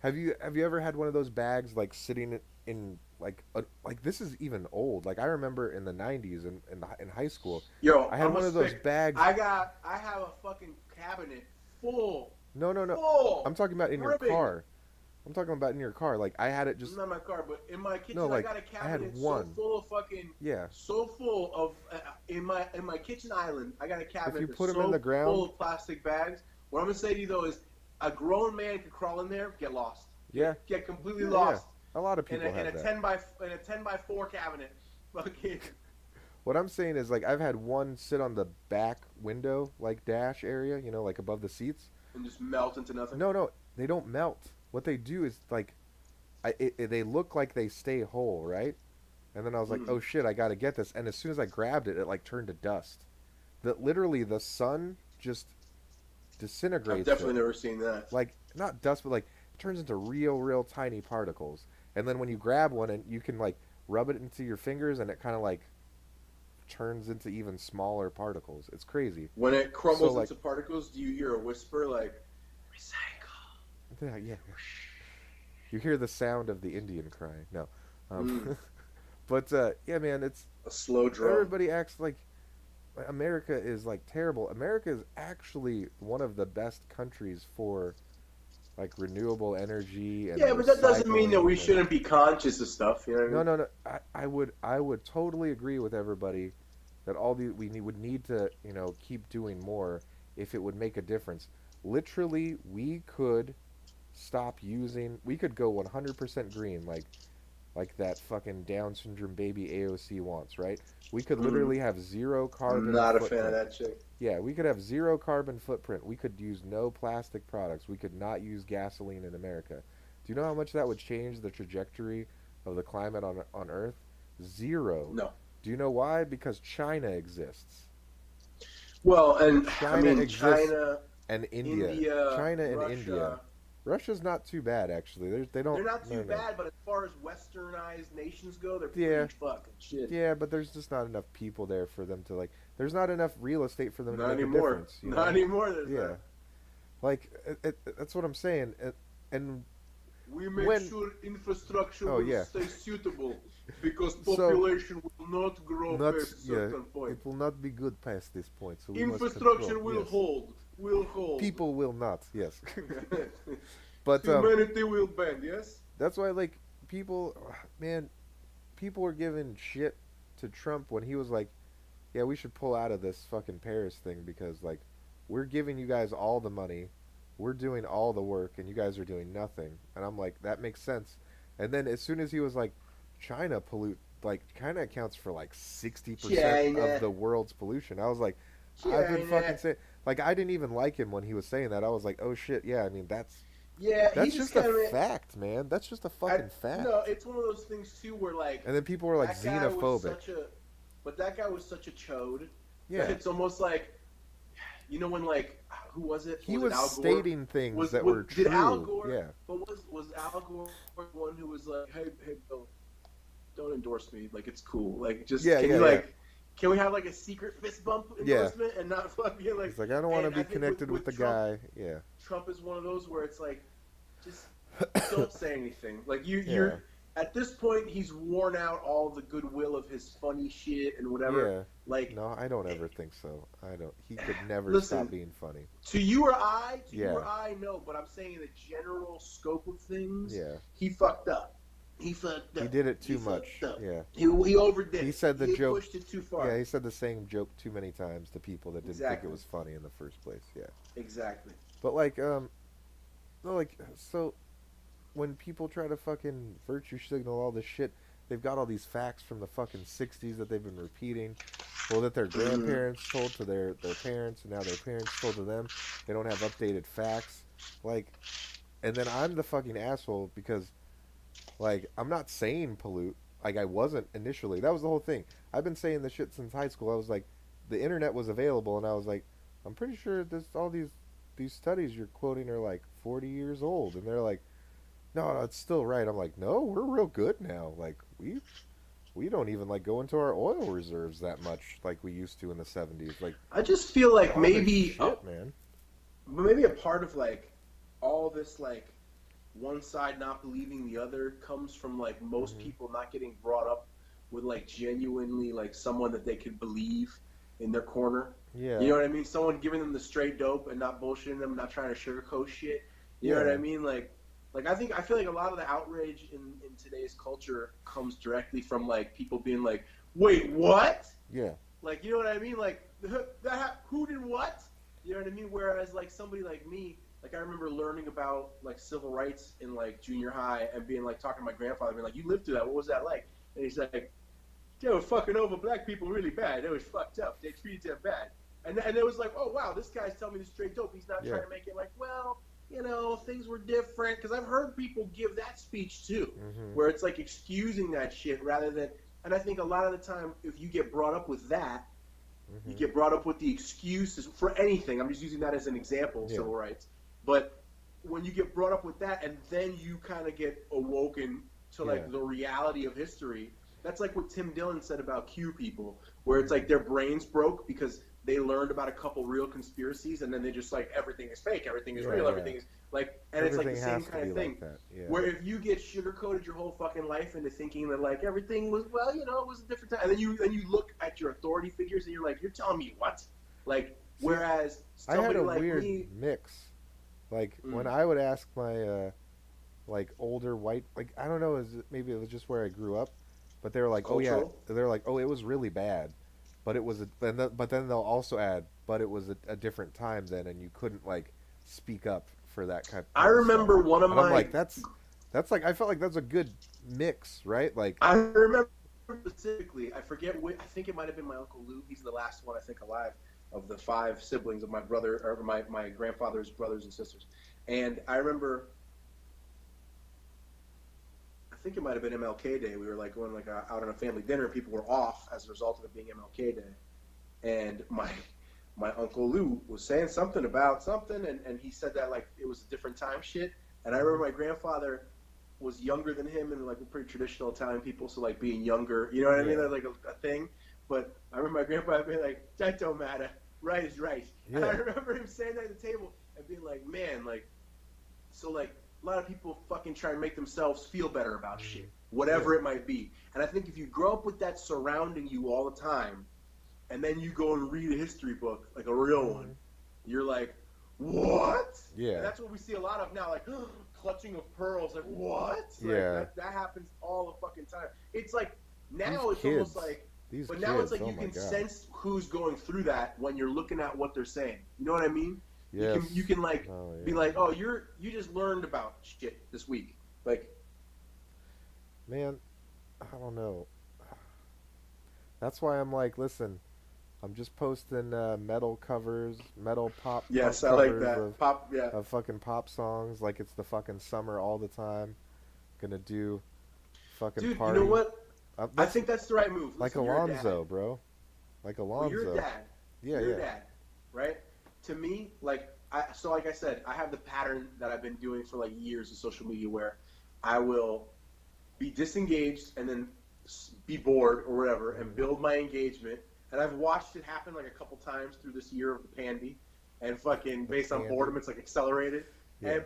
have you ever had one of those bags like sitting in like this is even old. Like I remember in the 90s in high school, Yo, I had one of those bags. I have a fucking cabinet full, No. full, I'm talking about in your brimming. car. I'm talking about in your car. Like I had it just Not my car, but in my kitchen, no, I like got a I had cabinet one. so full of fucking, Yeah. so full of in my kitchen island. I got a cabinet If you that's put them so in the ground, full of plastic bags. What I'm gonna say to you though is, a grown man could crawl in there, get lost, yeah, get completely yeah. lost. A lot of In people a have that. 10 by 4 cabinet, fucking. What I'm saying is like I've had one sit on the back window like dash area, like above the seats. And just melt into nothing. No, they don't melt. What they do is like they look like they stay whole, right? And then I was like, oh shit, I gotta get this. And as soon as I grabbed it, it like turned to dust. That literally the sun just disintegrates. I've definitely it. never seen that. Like not dust, but like it turns into real tiny particles. And then when you grab one and you can like rub it into your fingers, and it kind of like turns into even smaller particles. It's crazy. When it crumbles So, like, into particles, do you hear a whisper like, recycle? Yeah. You hear the sound of the Indian cry. No. Mm. But yeah, man, it's A slow drum. everybody acts like America is like terrible. America is actually one of the best countries for like renewable energy and Yeah, but that doesn't mean that we recycling and- shouldn't be conscious of stuff. You know what I mean? No. I would totally agree with everybody that would need to keep doing more if it would make a difference. Literally, we could we could go 100% green like that fucking Down syndrome baby AOC wants, right? We could literally have zero carbon. I'm not a footprint. fan of that chick. Yeah, we could have zero carbon footprint. We could use no plastic products. We could not use gasoline in America. Do Do you know how much that would change the trajectory of the climate on Earth? Zero. No. Do you know why? Because China exists. Well, and I China mean exists China, and India. India, China and India. Russia. Russia's not too bad actually. They don't. They're not too No, no. bad, but as far as westernized nations go, they're Yeah, pretty fucking shit. yeah, but there's just not enough people there for them to like. There's not enough real estate for them to Not make a anymore. difference. You Not know? anymore. There's Yeah, not. like that's what I'm saying. And We make when sure infrastructure oh will yeah, stay suitable because so population will not grow not past a yeah, certain point. it will not be good past this point. So we must Infrastructure control. will Yes, hold. Will hold. people will not. Yes, but Humanity will bend. Yes. that's why like people, man, people were giving shit to Trump when he was like, yeah, we should pull out of this fucking Paris thing because like we're giving you guys all the money, we're doing all the work, and you guys are doing nothing. And I'm like, that makes sense. And then as soon as he was like, China pollute like China accounts for like 60% China. of the world's pollution. I was like, I've been fucking China. saying like I didn't even like him when he was saying that. I was like, oh shit, yeah. I mean Yeah, he that's just just a kind of. fact, man. That's just a fucking fact. No, it's one of those things too where like And then people were like that guy was xenophobic. but that guy was such a chode. Yeah. That it's almost like, when like who was it? He was was it Al Gore? stating things that were true. Did Al Gore? Yeah. But was Al Gore the one who was like, hey, Bill, don't endorse me. Like it's cool. Like just Yeah, can yeah, you yeah. like, can we have like a secret fist bump endorsement and not fucking like? He's like, I don't want to and be I think connected with the Trump, guy. Yeah. Trump is one of those where it's like, just don't say anything. Like Yeah. you're at this point, he's worn out all the goodwill of his funny shit and whatever. Yeah. Like No, I don't ever think so. I don't. He could never Listen, stop being funny. to you or I, Yeah. no. But I'm saying in the general scope of things, Yeah. he fucked up. He fucked up. He did it too He much. fucked up. Yeah. He overdid. He it. said the he joke. pushed it too far. Yeah, he said the same joke too many times to people that didn't think Exactly. it was funny in the first place. Yeah. Exactly. But like, no, like, so when people try to fucking virtue signal all this shit, they've got all these facts from the fucking 60s that they've been repeating. Well, that their grandparents told to their parents, and now their parents told to them. They don't have updated facts. Like, and then I'm the fucking asshole because, like, I'm not saying pollute. Like, I wasn't initially. That was the whole thing. I've been saying this shit since high school. I was like, the internet was available, and I was like, I'm pretty sure all these studies you're quoting are like 40 years old, and they're like, no, it's still right. I'm like, no, we're real good now. Like, we don't even like go into our oil reserves that much like we used to in the 70s. Like, I just feel like all this maybe shit, man. maybe a part of like all this like one side not believing the other comes from like most people not getting brought up with like genuinely like someone that they could believe in their corner. Yeah. You know what I mean? Someone giving them the straight dope and not bullshitting them, not trying to sugarcoat shit. You know what I mean? Like I feel like a lot of the outrage in today's culture comes directly from like people being like, wait, what? Yeah. Like, you know what I mean? Like, who did what? You know what I mean? Whereas, like, somebody like me, like, I remember learning about, like, civil rights in, like, junior high and being, like, talking to my grandfather, being like, you lived through that. What was that like? And he's like, they were fucking over black people really bad. They was fucked up. They treated them bad. And it was like, oh, wow, this guy's telling me the straight dope. He's not trying to make it like, well, you know, things were different. Because I've heard people give that speech, too, where it's, like, excusing that shit rather than – and I think a lot of the time, if you get brought up with that, you get brought up with the excuses for anything. I'm just using that as an example, civil rights. But when you get brought up with that and then you kind of get awoken to, like, the reality of history, that's like what Tim Dillon said about Q people, where it's like their brains broke because they learned about a couple real conspiracies and then they just like, everything is fake, everything is real, everything is like, and everything it's like the same kind of thing. Like where if you get sugarcoated your whole fucking life into thinking that like everything was, well, you know, it was a different time, and then you look at your authority figures and you're like, you're telling me what? Like, whereas somebody I had a like weird me, mix. Like when I would ask my like older white, like I don't know, maybe it was just where I grew up, but they were like, cultural. oh yeah, they're like, oh, it was really bad, but it was but then they'll also add, but it was a different time then, and you couldn't like speak up for that kind of I remember stuff. one of And my I'm like, that's like, I felt like that's a good mix, right? Like I remember specifically, I forget I think it might have been my Uncle Lou. He's the last one I think alive of the 5 siblings of my brother or my grandfather's brothers and sisters. And I remember think it might have been MLK Day. We were like going like out on a family dinner. People were off as a result of it being MLK Day, and my Uncle Lou was saying something about something, and he said that like it was a different time shit. And I remember my grandfather was younger than him, and like we're pretty traditional Italian people, so like being younger, you know what I mean? That's like a thing. But I remember my grandpa being like, "That don't matter. Right is right." Yeah. And I remember him saying that at the table and being like, "Man, like, so like a lot of people fucking try and make themselves feel better about shit, whatever it might be." And I think if you grow up with that surrounding you all the time, and then you go and read a history book, like a real one, you're like, what? Yeah. And that's what we see a lot of now, like, clutching of pearls, like, what? Like, yeah. That happens all the fucking time. It's like, now it's almost like, now it's like you can sense who's going through that when you're looking at what they're saying. You know what I mean? Yes. You can like, be like, oh, you just learned about shit this week. Like, man, I don't know. That's why I'm like, listen, I'm just posting metal covers, metal pop. Yes, pop I like covers that. Of, pop, of fucking pop songs, like it's the fucking summer all the time. Gonna do fucking dude, party. You know what? I think that's the right move. Like Alonzo, bro. Like Alonzo. Well, you're a dad. You're a dad, right? To me, like I said, I have the pattern that I've been doing for like years of social media where I will be disengaged and then be bored or whatever and build my engagement. And I've watched it happen like a couple times through this year of the pandy, and fucking based on boredom, it's like accelerated. Yeah.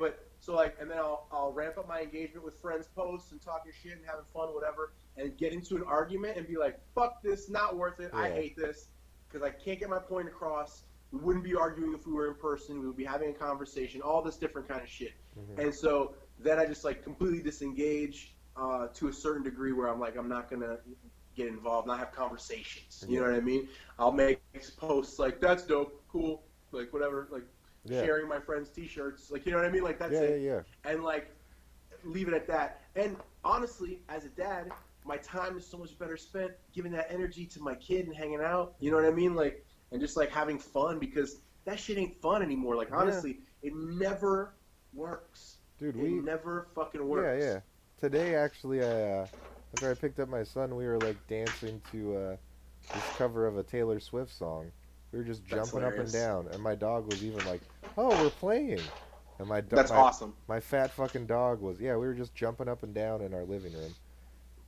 And then I'll ramp up my engagement with friends' posts and talking shit and having fun, whatever, and get into an argument and be like, "Fuck this, not worth it. I hate this because I can't get my point across." We wouldn't be arguing if we were in person. We would be having a conversation, all this different kind of shit. Mm-hmm. And so then I just like completely disengage to a certain degree where I'm like, I'm not gonna get involved, not have conversations. You know what I mean? I'll make posts like, "That's dope, cool," like whatever, like sharing my friends' T-shirts, like, you know what I mean? Like that's it. Yeah. And like leave it at that. And honestly, as a dad, my time is so much better spent giving that energy to my kid and hanging out. You know what I mean? Like, and just like having fun, because that shit ain't fun anymore. Like honestly, it never works. Dude, it never fucking works. Yeah. Today actually, after I picked up my son, we were like dancing to this cover of a Taylor Swift song. We were just jumping up and down, and my dog was even like, "Oh, we're playing." And that's awesome. My fat fucking dog was, we were just jumping up and down in our living room.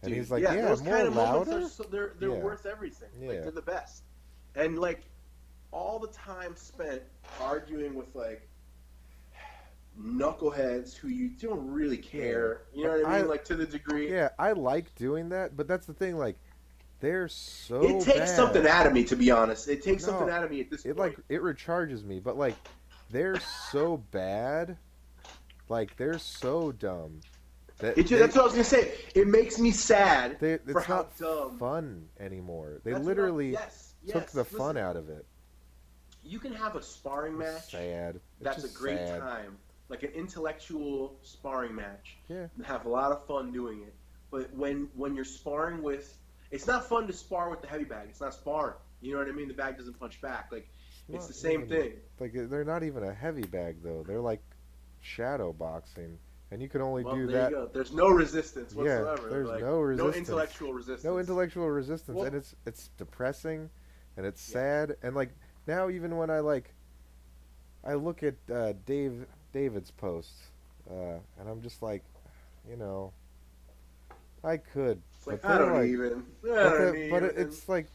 And dude, he's like, those more kind of louder? Moments they're worth everything. Yeah. Like, they're the best. And like all the time spent arguing with like knuckleheads who you don't really care. You know what I mean? Like to the degree. Yeah, I like doing that, but that's the thing, like, they're so It takes bad. something out of me, to be honest. It takes something out of me at this point. Like, it recharges me, but like, they're so bad. Like, they're so dumb. That's what I was gonna say. It makes me sad for how not dumb. Fun anymore. They literally took the fun out of it. You can have a sparring match. Sad. That's a great time. Like an intellectual sparring match. Yeah. And have a lot of fun doing it. But when you're sparring with, it's not fun to spar with the heavy bag. It's not sparring. You know what I mean? The bag doesn't punch back. Like it's the same thing. Like they're not even a heavy bag though. They're like shadow boxing. And you can only do there that. You go. There's no resistance whatsoever. Yeah, there's like, no resistance. No intellectual resistance. No intellectual resistance, and it's depressing, and it's sad, and like now even when I look at David's posts, and I'm just like, I could. It's like, I don't even. But it's like,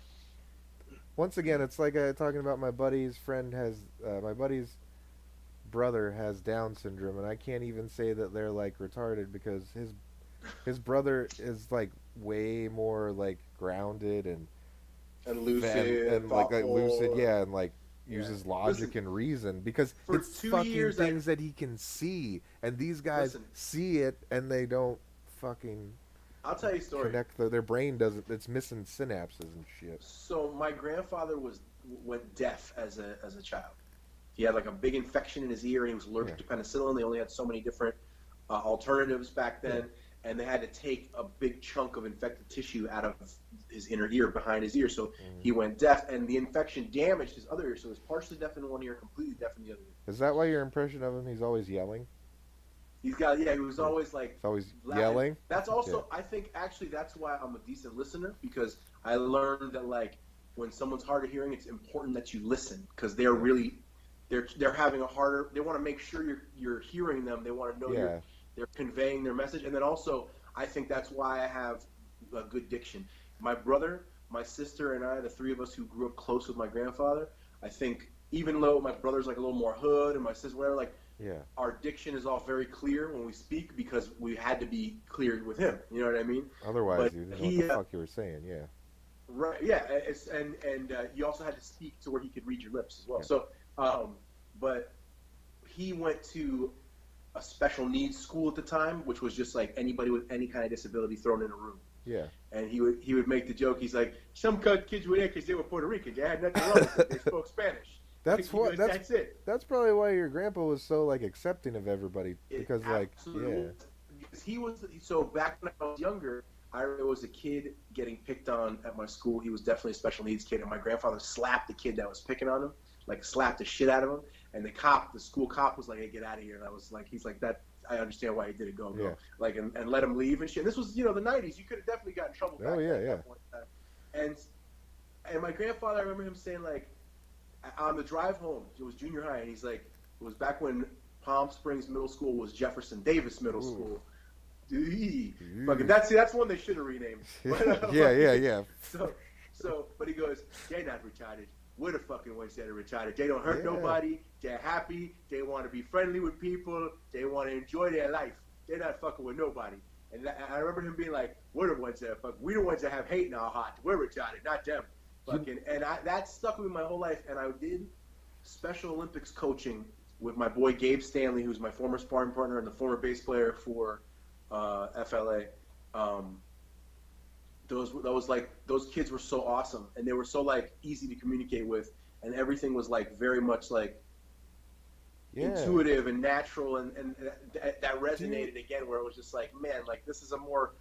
once again, it's like talking about my buddy's brother has Down syndrome, and I can't even say that they're like retarded because his brother is like way more like grounded and lucid and like lucid, and like uses logic and reason because it's fucking things that he can see, and these guys see it and they don't fucking. I'll tell you a story. Their brain doesn't. It's missing synapses and shit. So my grandfather went deaf as a child. He had like a big infection in his ear, and he was allergic to penicillin. They only had so many different alternatives back then, and they had to take a big chunk of infected tissue out of his inner ear, behind his ear. So he went deaf, and the infection damaged his other ear. So he was partially deaf in one ear, completely deaf in the other ear. Is that why your impression of him? He's always yelling. He was always like He's always laughing. yelling. That's also, I think, actually, that's why I'm a decent listener, because I learned that like when someone's hard of hearing, it's important that you listen, because they're really, they're having a harder. They want to make sure you're hearing them. They want to know they're conveying their message, and then also I think that's why I have a good diction. My brother, my sister, and I, the three of us who grew up close with my grandfather, I think even though my brother's like a little more hood and my sister whatever, like our diction is all very clear when we speak because we had to be clear with him. You know what I mean? Otherwise, you didn't know what the fuck you were saying. Yeah. Right. Yeah. And you also had to speak to where he could read your lips as well. Yeah. So, but he went to a special needs school at the time, which was just like anybody with any kind of disability thrown in a room. Yeah. And he would make the joke. He's like, some kids were there because they were Puerto Rican. They had nothing wrong with them. They spoke Spanish. That's it. That's probably why your grandpa was so like accepting of everybody, because because he was. So back when I was younger, I was a kid getting picked on at my school. He was definitely a special needs kid, and my grandfather slapped the kid that was picking on him, like slapped the shit out of him. And the school cop was like, "Hey, get out of here!" And I was like, "He's like that. I understand why he did it. Go." Like and let him leave and shit. And this was the '90s. You could have definitely gotten in trouble. Back at that point in time. And my grandfather, I remember him saying like, on the drive home, it was junior high, and he's like, it was back when Palm Springs Middle School was Jefferson Davis Middle School. Fucking that's one they should have renamed. But, yeah. So, but he goes, "They not retarded. We're the fucking ones that are retarded. They don't hurt nobody. They're happy. They want to be friendly with people. They want to enjoy their life. They're not fucking with nobody." And I remember him being like, "We're the ones that fuck. We're the ones that have hate in our heart. We're retarded, not them." Fucking, and that stuck with me my whole life. And I did Special Olympics coaching with my boy Gabe Stanley, who's my former sparring partner and the former bass player for FLA. Those kids were so awesome, and they were so like easy to communicate with, and everything was like very much like intuitive and natural, and that resonated again, where it was just like, man, like this is a more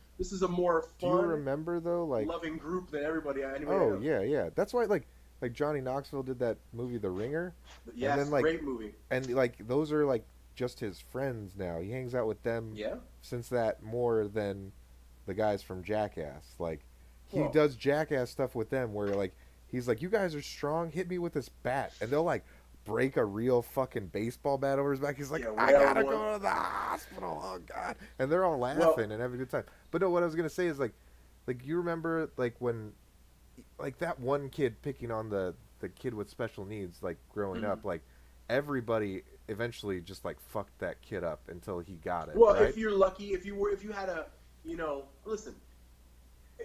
fun. Do you remember though, like loving group than everybody? Yeah. That's why like Johnny Knoxville did that movie The Ringer. Yes, and then, like, great movie. And like those are like just his friends now. He hangs out with them. Yeah. Since that more than the guys from Jackass. Like he does Jackass stuff with them, where like he's like, "You guys are strong. Hit me with this bat," and they'll like break a real fucking baseball bat over his back. He's like, "I gotta go to the hospital. Oh God!" And they're all laughing and having a good time. But no, what I was gonna say is like you remember like when, like that one kid picking on the kid with special needs, like growing up, like everybody eventually just like fucked that kid up until he got it. Well, right? if you're lucky, if you had a, listen.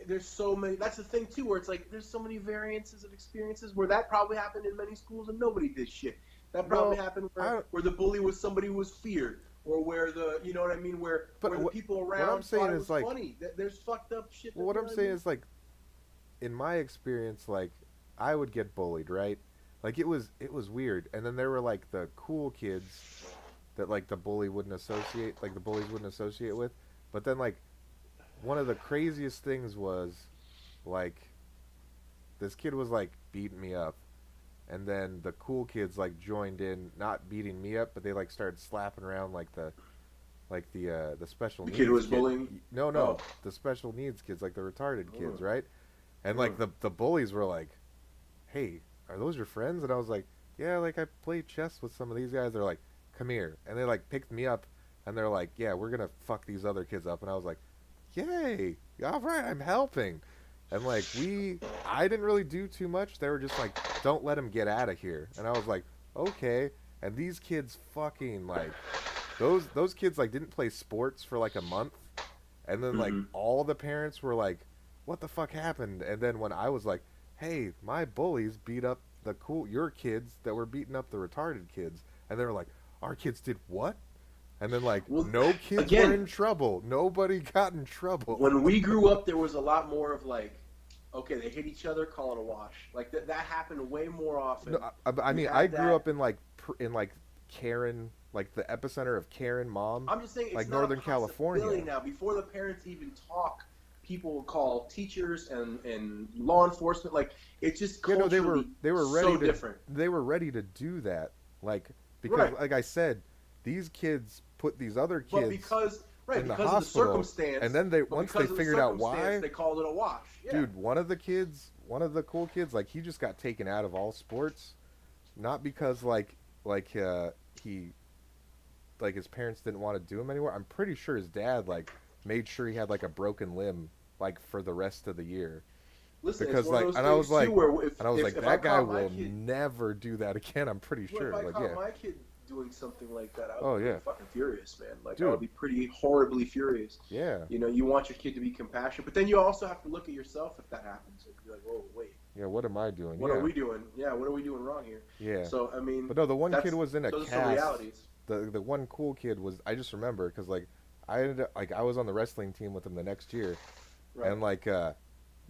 There's so many. That's the thing too, where it's like there's so many variances of experiences where that probably happened in many schools and nobody did shit. That probably happened where the bully was somebody who was feared, or where the what I mean, where the people around what I'm saying thought it is was like, funny. There's fucked up shit. Well, what I'm saying is like, in my experience, like I would get bullied, right? Like it was weird, and then there were like the cool kids that like the bullies wouldn't associate with, but then like. One of the craziest things was, like, this kid was, like, beating me up. And then the cool kids, like, joined in, not beating me up, but they, like, started slapping around, like, the special needs kid who was bullying? No. The special needs kids, like, the retarded kids, right? And, like, the bullies were like, "Hey, are those your friends?" And I was like, "Yeah, like, I play chess with some of these guys." They're like, "Come here." And they, like, picked me up, and they're like, "Yeah, we're gonna fuck these other kids up." And I was like, "Yay! All right, I'm helping." And like I didn't really do too much. They were just like, "Don't let him get out of here." And I was like, "Okay." And these kids fucking like, those kids like didn't play sports for like a month, and then like all the parents were like, "What the fuck happened?" And then when I was like, "Hey, my bullies beat up your kids that were beating up the retarded kids," and they were like, "Our kids did what?" And then, like, no kids were in trouble. Nobody got in trouble. When we grew up, there was a lot more of, like, okay, they hit each other, call it a wash. Like, that happened way more often. No, I mean, I grew up in, like, Karen, like, the epicenter of Karen mom. I'm just saying it's like not Northern a California. Now, before the parents even talk, people will call teachers and law enforcement. Like, it's just culturally they were ready so different. They were ready to do that. Like, because, like I said, these kids put these other But kids because in the because of the hospital, circumstance, and then once they figured out why, they called it a wash. Yeah. dude, one of the cool kids, like he just got taken out of all sports, not because he like his parents didn't want to do him anymore. I'm pretty sure his dad like made sure he had like a broken limb like for the rest of the year. Listen, Because it's one like, of those and I was things, like, too, where that guy will never do that again. I'm pretty sure. If I like, caught yeah. my kid doing something like that, I would be fucking furious, man. Like, Dude. I would be pretty horribly furious. Yeah. You know, you want your kid to be compassionate, but then you also have to look at yourself if that happens and be like, oh, wait. Yeah, what am I doing? What are we doing? Yeah, what are we doing wrong here? Yeah. So, I mean, but no, the one kid was in a those cast. are some realities. The one cool kid was, I just remember because like I ended up, like I was on the wrestling team with him the next year, and like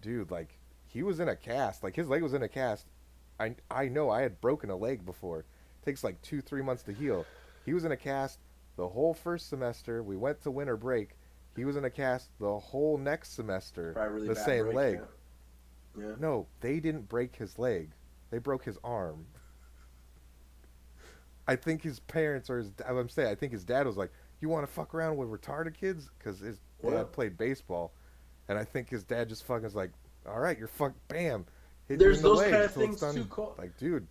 dude, like he was in a cast, like his leg was in a cast. I know I had broken a leg before. It takes like 2-3 months to heal. He was in a cast the whole first semester. We went to winter break. He was in a cast the whole next semester. Really the same break, leg. Yeah. No, they didn't break his leg. They broke his arm. I think his parents I think his dad was like, "You want to fuck around with retarded kids?" Because his dad played baseball, and I think his dad just fucking was like, "All right, you're bam." There's those kind of things too. Like, dude.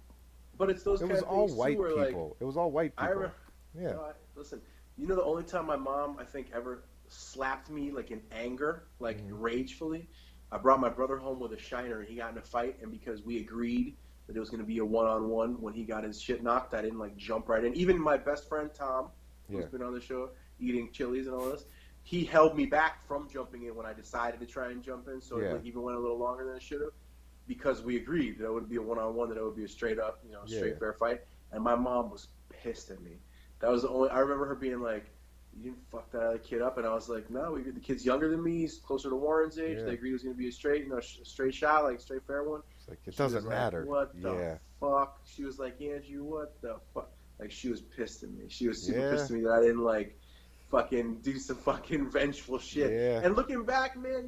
But it's those kind of things too. It was all white people. It was all white people. Yeah. Listen, you know the only time my mom, I think, ever slapped me like in anger, like ragefully, I brought my brother home with a shiner and he got in a fight, and because we agreed that it was going to be a one-on-one when he got his shit knocked, I didn't like jump right in. Even my best friend Tom, who's been on the show eating chilies and all this, he held me back from jumping in when I decided to try and jump in, so it like even went a little longer than it should have, because we agreed that it would be a one-on-one, that it would be a straight up, straight fair fight. And my mom was pissed at me. That was the only, I remember her being like, "You didn't fuck that other kid up," and I was like, "No, the kid's younger than me. He's closer to Warren's age. They agreed it was going to be a straight, straight shot, like straight fair one." It's like, it doesn't matter. Like, what the fuck? She was like, "Andrew, what the fuck?" Like, she was pissed at me. She was super pissed at me that I didn't like fucking do some fucking vengeful shit. Yeah. And looking back, man,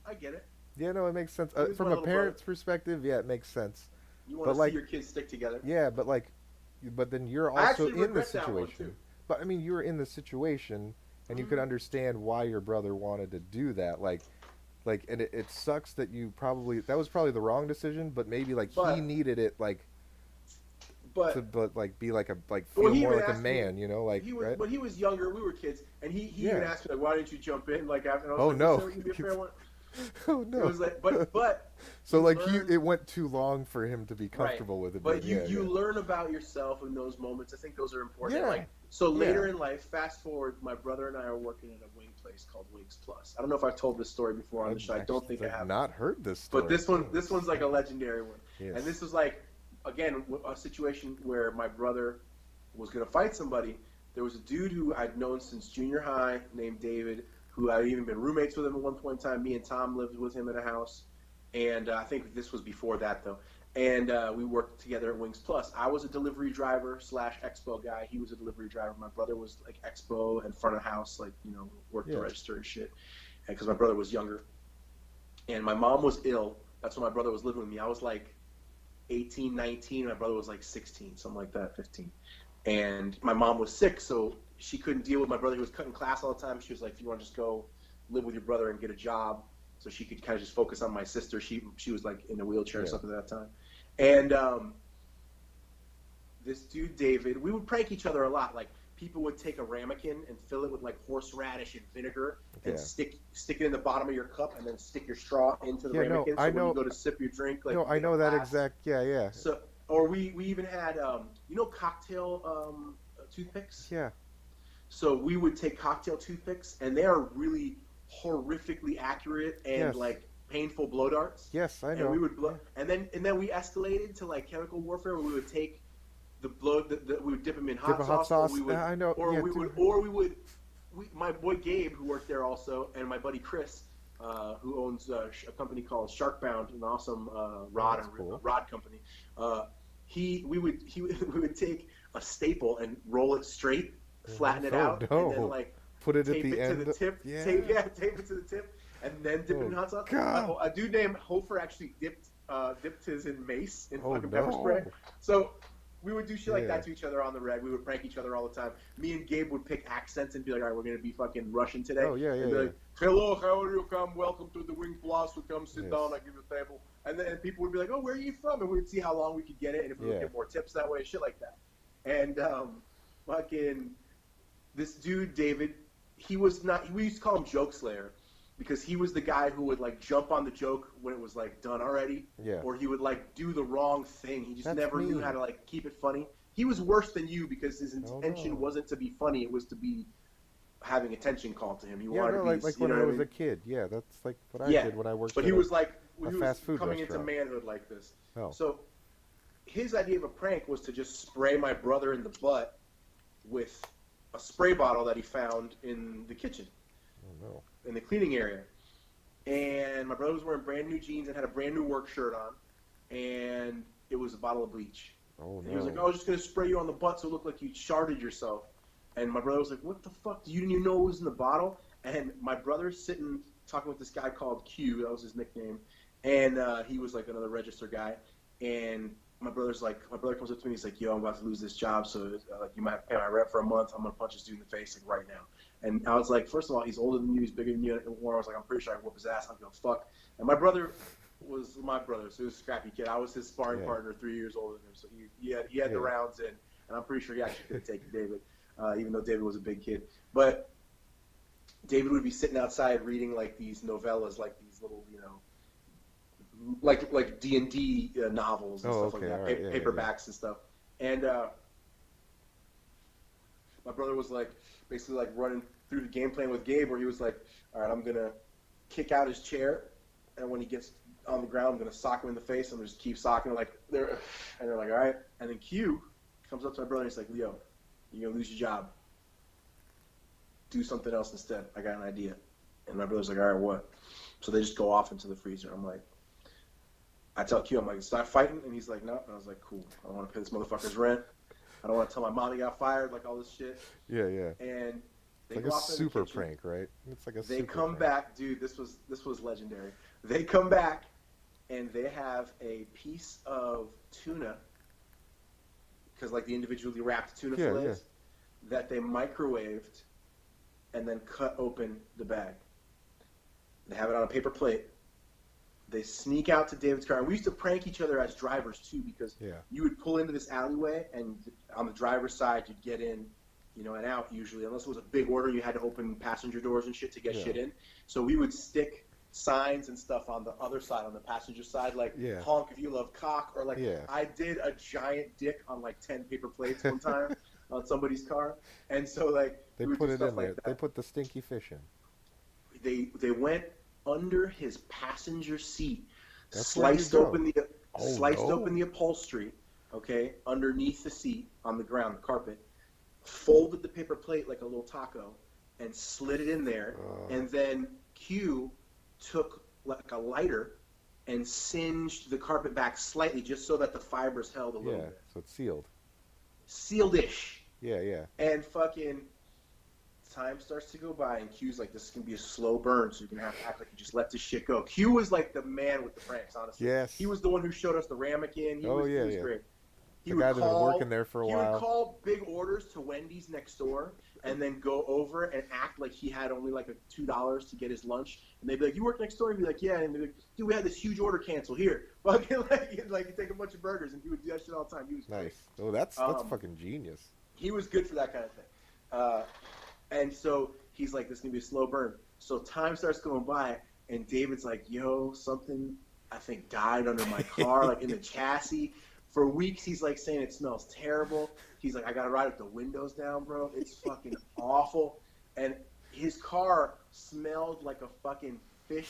I get it. Yeah, no, it makes sense. From a parent's perspective, it makes sense. You want to see your kids stick together. Yeah, but then you're also in the situation. But I mean, you were in the situation, and you could understand why your brother wanted to do that. And it sucks that that was probably the wrong decision. But maybe he needed it, to be feel more like a man, right? When he was younger, we were kids, and he even asked me "Why didn't you jump in?" After, and I was oh like, no, be a fair one. Oh no! It was like, but so it went too long for him to be comfortable with it. But you learn about yourself in those moments. I think those are important. Yeah. Later in life, fast forward, my brother and I are working at a wing place called Wings Plus. I don't know if I've told this story before on the show. I don't think I have. Not heard this story. But this one's like a legendary one. Yes. And this was like, again, a situation where my brother was gonna fight somebody. There was a dude who I'd known since junior high named David, who I'd even been roommates with him at one point in time. Me and Tom lived with him in a house. And I think this was before that, though. And we worked together at Wings Plus. I was a delivery driver / expo guy. He was a delivery driver. My brother was like expo and front of house, worked the register and shit. And because my brother was younger. And my mom was ill. That's when my brother was living with me. I was like 18, 19. My brother was like 16, something like that, 15. And my mom was sick, so she couldn't deal with my brother. He was cutting class all the time. She was like, "If you want to just go live with your brother and get a job," so she could kind of just focus on my sister. She was like in a wheelchair or something at that time. And this dude David, we would prank each other a lot. Like, people would take a ramekin and fill it with like horseradish and vinegar and stick it in the bottom of your cup and then stick your straw into the ramekin. So when you go to sip your drink, I know that exact. Yeah. So, or we even had cocktail toothpicks. Yeah. So we would take cocktail toothpicks, and they are really horrifically accurate and like painful blow darts. Yes, I know. And we would blow, and then we escalated to like chemical warfare, where we would take the blow, we would dip them in hot sauce. Or we would, I know. My boy Gabe, who worked there also, and my buddy Chris, who owns a company called Sharkbound, an awesome rod company. We would take a staple and roll it straight, flatten it out, and then like put it at the end. To the tip. Tape it to the tip, and then dip it in hot sauce. A dude named Hofer actually dipped his in mace in fucking pepper spray. So We would do shit like that to each other on the reg. We would prank each other all the time. Me and Gabe would pick accents and be like, all right, we're going to be fucking Russian today. Oh, yeah. Like, hello, how are you? Welcome to the Wing Plus. We come sit down, I give you a table. And then people would be like, oh, where are you from? And we'd see how long we could get it and if we would get more tips that way, shit like that. And fucking this dude, David, we used to call him Joke Slayer. Because he was the guy who would like jump on the joke when it was like done already, or he would like do the wrong thing. He just never knew how to like keep it funny. He was worse than you because his intention wasn't to be funny; it was to be having attention called to him. He wanted to be like when I was a kid. Yeah, that's like what I did when I worked. But he was like fast food coming restaurant. into manhood like this. Oh. So his idea of a prank was to just spray my brother in the butt with a spray bottle that he found in the kitchen. Oh no. In the cleaning area, and my brother was wearing brand new jeans and had a brand new work shirt on, and it was a bottle of bleach. Oh no! And he was like, "I was just gonna spray you on the butt so it looked like you sharded yourself." And my brother was like, "What the fuck? You didn't even know it was in the bottle?" And my brother's sitting talking with this guy called Q. That was his nickname, and he was like another register guy. And my brother comes up to me. He's like, "Yo, I'm about to lose this job, so like you might have to pay my rent for a month. I'm gonna punch this dude in the face like right now." And I was like, first of all, he's older than you, he's bigger than you. And I was like, I'm pretty sure I can whoop his ass. I don't give a fuck. And my brother was my brother, so he was a scrappy kid. I was his sparring partner, 3 years older than him. So he had the rounds in, and I'm pretty sure he actually could have taken David, even though David was a big kid. But David would be sitting outside reading like these novellas, like these little, like D&D novels and stuff like that, paperbacks and stuff. And my brother was like basically like running through the game plan with Gabe, where he was like, all right, I'm gonna kick out his chair, and when he gets on the ground, I'm gonna sock him in the face, and just keep socking him and they're like, all right. And then Q comes up to my brother and he's like, Leo, you're gonna lose your job. Do something else instead. I got an idea. And my brother's like, all right, what? So they just go off into the freezer. I'm like, I tell Q, I'm like, start fighting, and he's like, no. And I was like, cool. I don't want to pay this motherfucker's rent. I don't want to tell my mom he got fired, like all this shit. Yeah. And they like go a off super in the kitchen. prank, right? It's like a They super come prank. back, dude. This was legendary. They come back, and they have a piece of tuna, because like the individually wrapped tuna fillets, that they microwaved, and then cut open the bag. They have it on a paper plate. They sneak out to David's car. And we used to prank each other as drivers, too, because you would pull into this alleyway, and on the driver's side, you'd get in, and out usually. Unless it was a big order, you had to open passenger doors and shit to get shit in. So we would stick signs and stuff on the other side, on the passenger side, like honk if you love cock, or like I did a giant dick on like 10 paper plates one time on somebody's car. And so like they put it in there. They put the stinky fish in. They went under his passenger seat, That's sliced open the upholstery, underneath the seat on the ground, the carpet, folded the paper plate like a little taco, and slid it in there. And then Q took like a lighter and singed the carpet back slightly, just so that the fibers held a little bit. So it's sealed. Sealed-ish. Yeah. And fucking time starts to go by, and Q's like, this is going to be a slow burn, so you're going to have to act like you just let this shit go. Q was like the man with the pranks, honestly. Yes. He was the one who showed us the ramekin. He was great. The guy that was working there for a while. He would call big orders to Wendy's next door and then go over and act like he had only like $2 to get his lunch. And they'd be like, you work next door? And he'd be like, yeah. And they'd be like, dude, we had this huge order cancel here. Fucking like you take a bunch of burgers, and he would do that shit all the time. He was nice. Great. Oh, that's fucking genius. He was good for that kind of thing. And so he's like, this is going to be a slow burn. So time starts going by, and David's like, yo, something, I think, died under my car, like in the chassis. For weeks, he's like saying it smells terrible. He's like, I got to ride with the windows down, bro. It's fucking awful. And his car smelled like a fucking fish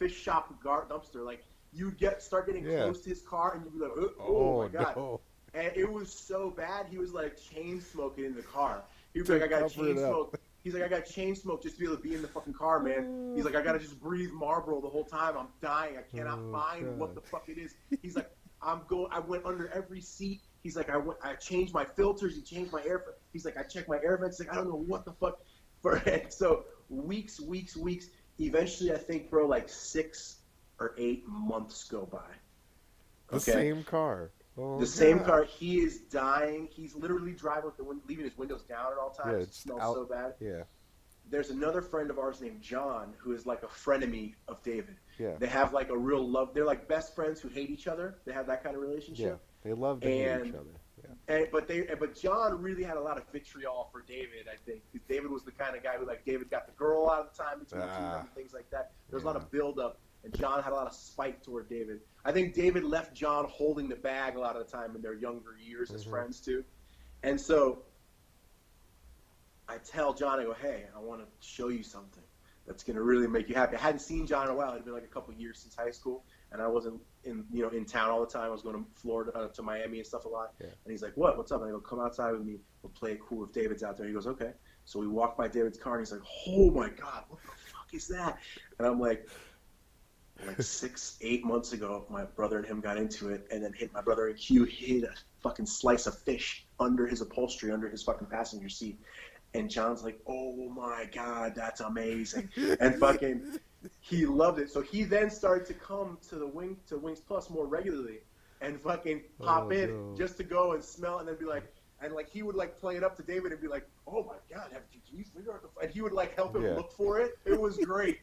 shop dumpster. Like, you'd start getting close to his car, and you'd be like, oh my God. No. And it was so bad, he was like chain smoking in the car. He was like, I got chain smoke. He's like, I got chain smoke just to be able to be in the fucking car, man. He's like, I got to just breathe Marlboro the whole time. I'm dying. I cannot find what the fuck it is. He's like, I went under every seat. He's like, I changed my filters. He changed my air. He's like, I checked my air vents. He's like, I don't know what the fuck. So weeks. Eventually, I think, bro, like 6 or 8 months go by. The same car. Oh, The same God. car. He is dying. He's literally driving with leaving his windows down at all Yeah, times. It it's smells out. so bad. Yeah, There's another friend of ours named John who is like a frenemy of David. yeah, They have like a real love. They're like best friends who hate each other. They have that kind of yeah. relationship. They love to hate each And other. Yeah. but John really had a lot of vitriol for David, I think, because David was the kind of guy who, like, David got the girl out of the time between the two of them and things like that. There was a lot of build-up, and John had a lot of spite toward David. I think David left John holding the bag a lot of the time in their younger years as friends, too. And so I tell John, I go, hey, I want to show you something that's going to really make you happy. I hadn't seen John in a while. It had been like a couple years since high school, and I wasn't in town all the time. I was going to Florida, to Miami and stuff a lot. Yeah. And he's like, what? What's up? And I go, come outside with me. We'll play it cool if David's out there. He goes, okay. So we walk by David's car, and he's like, oh, my God, what the fuck is that? And I'm like 6-8 months ago, my brother and him got into it, and then my brother and Q hid a fucking slice of fish under his upholstery, under his fucking passenger seat. And John's like, oh my God, that's amazing. And fucking, he loved it. So he then started to come to Wings Plus more regularly and fucking pop in just to go and smell and then be like, and like he would like play it up to David and be like, oh my God, can you figure out and he would like help him look for it. It was great.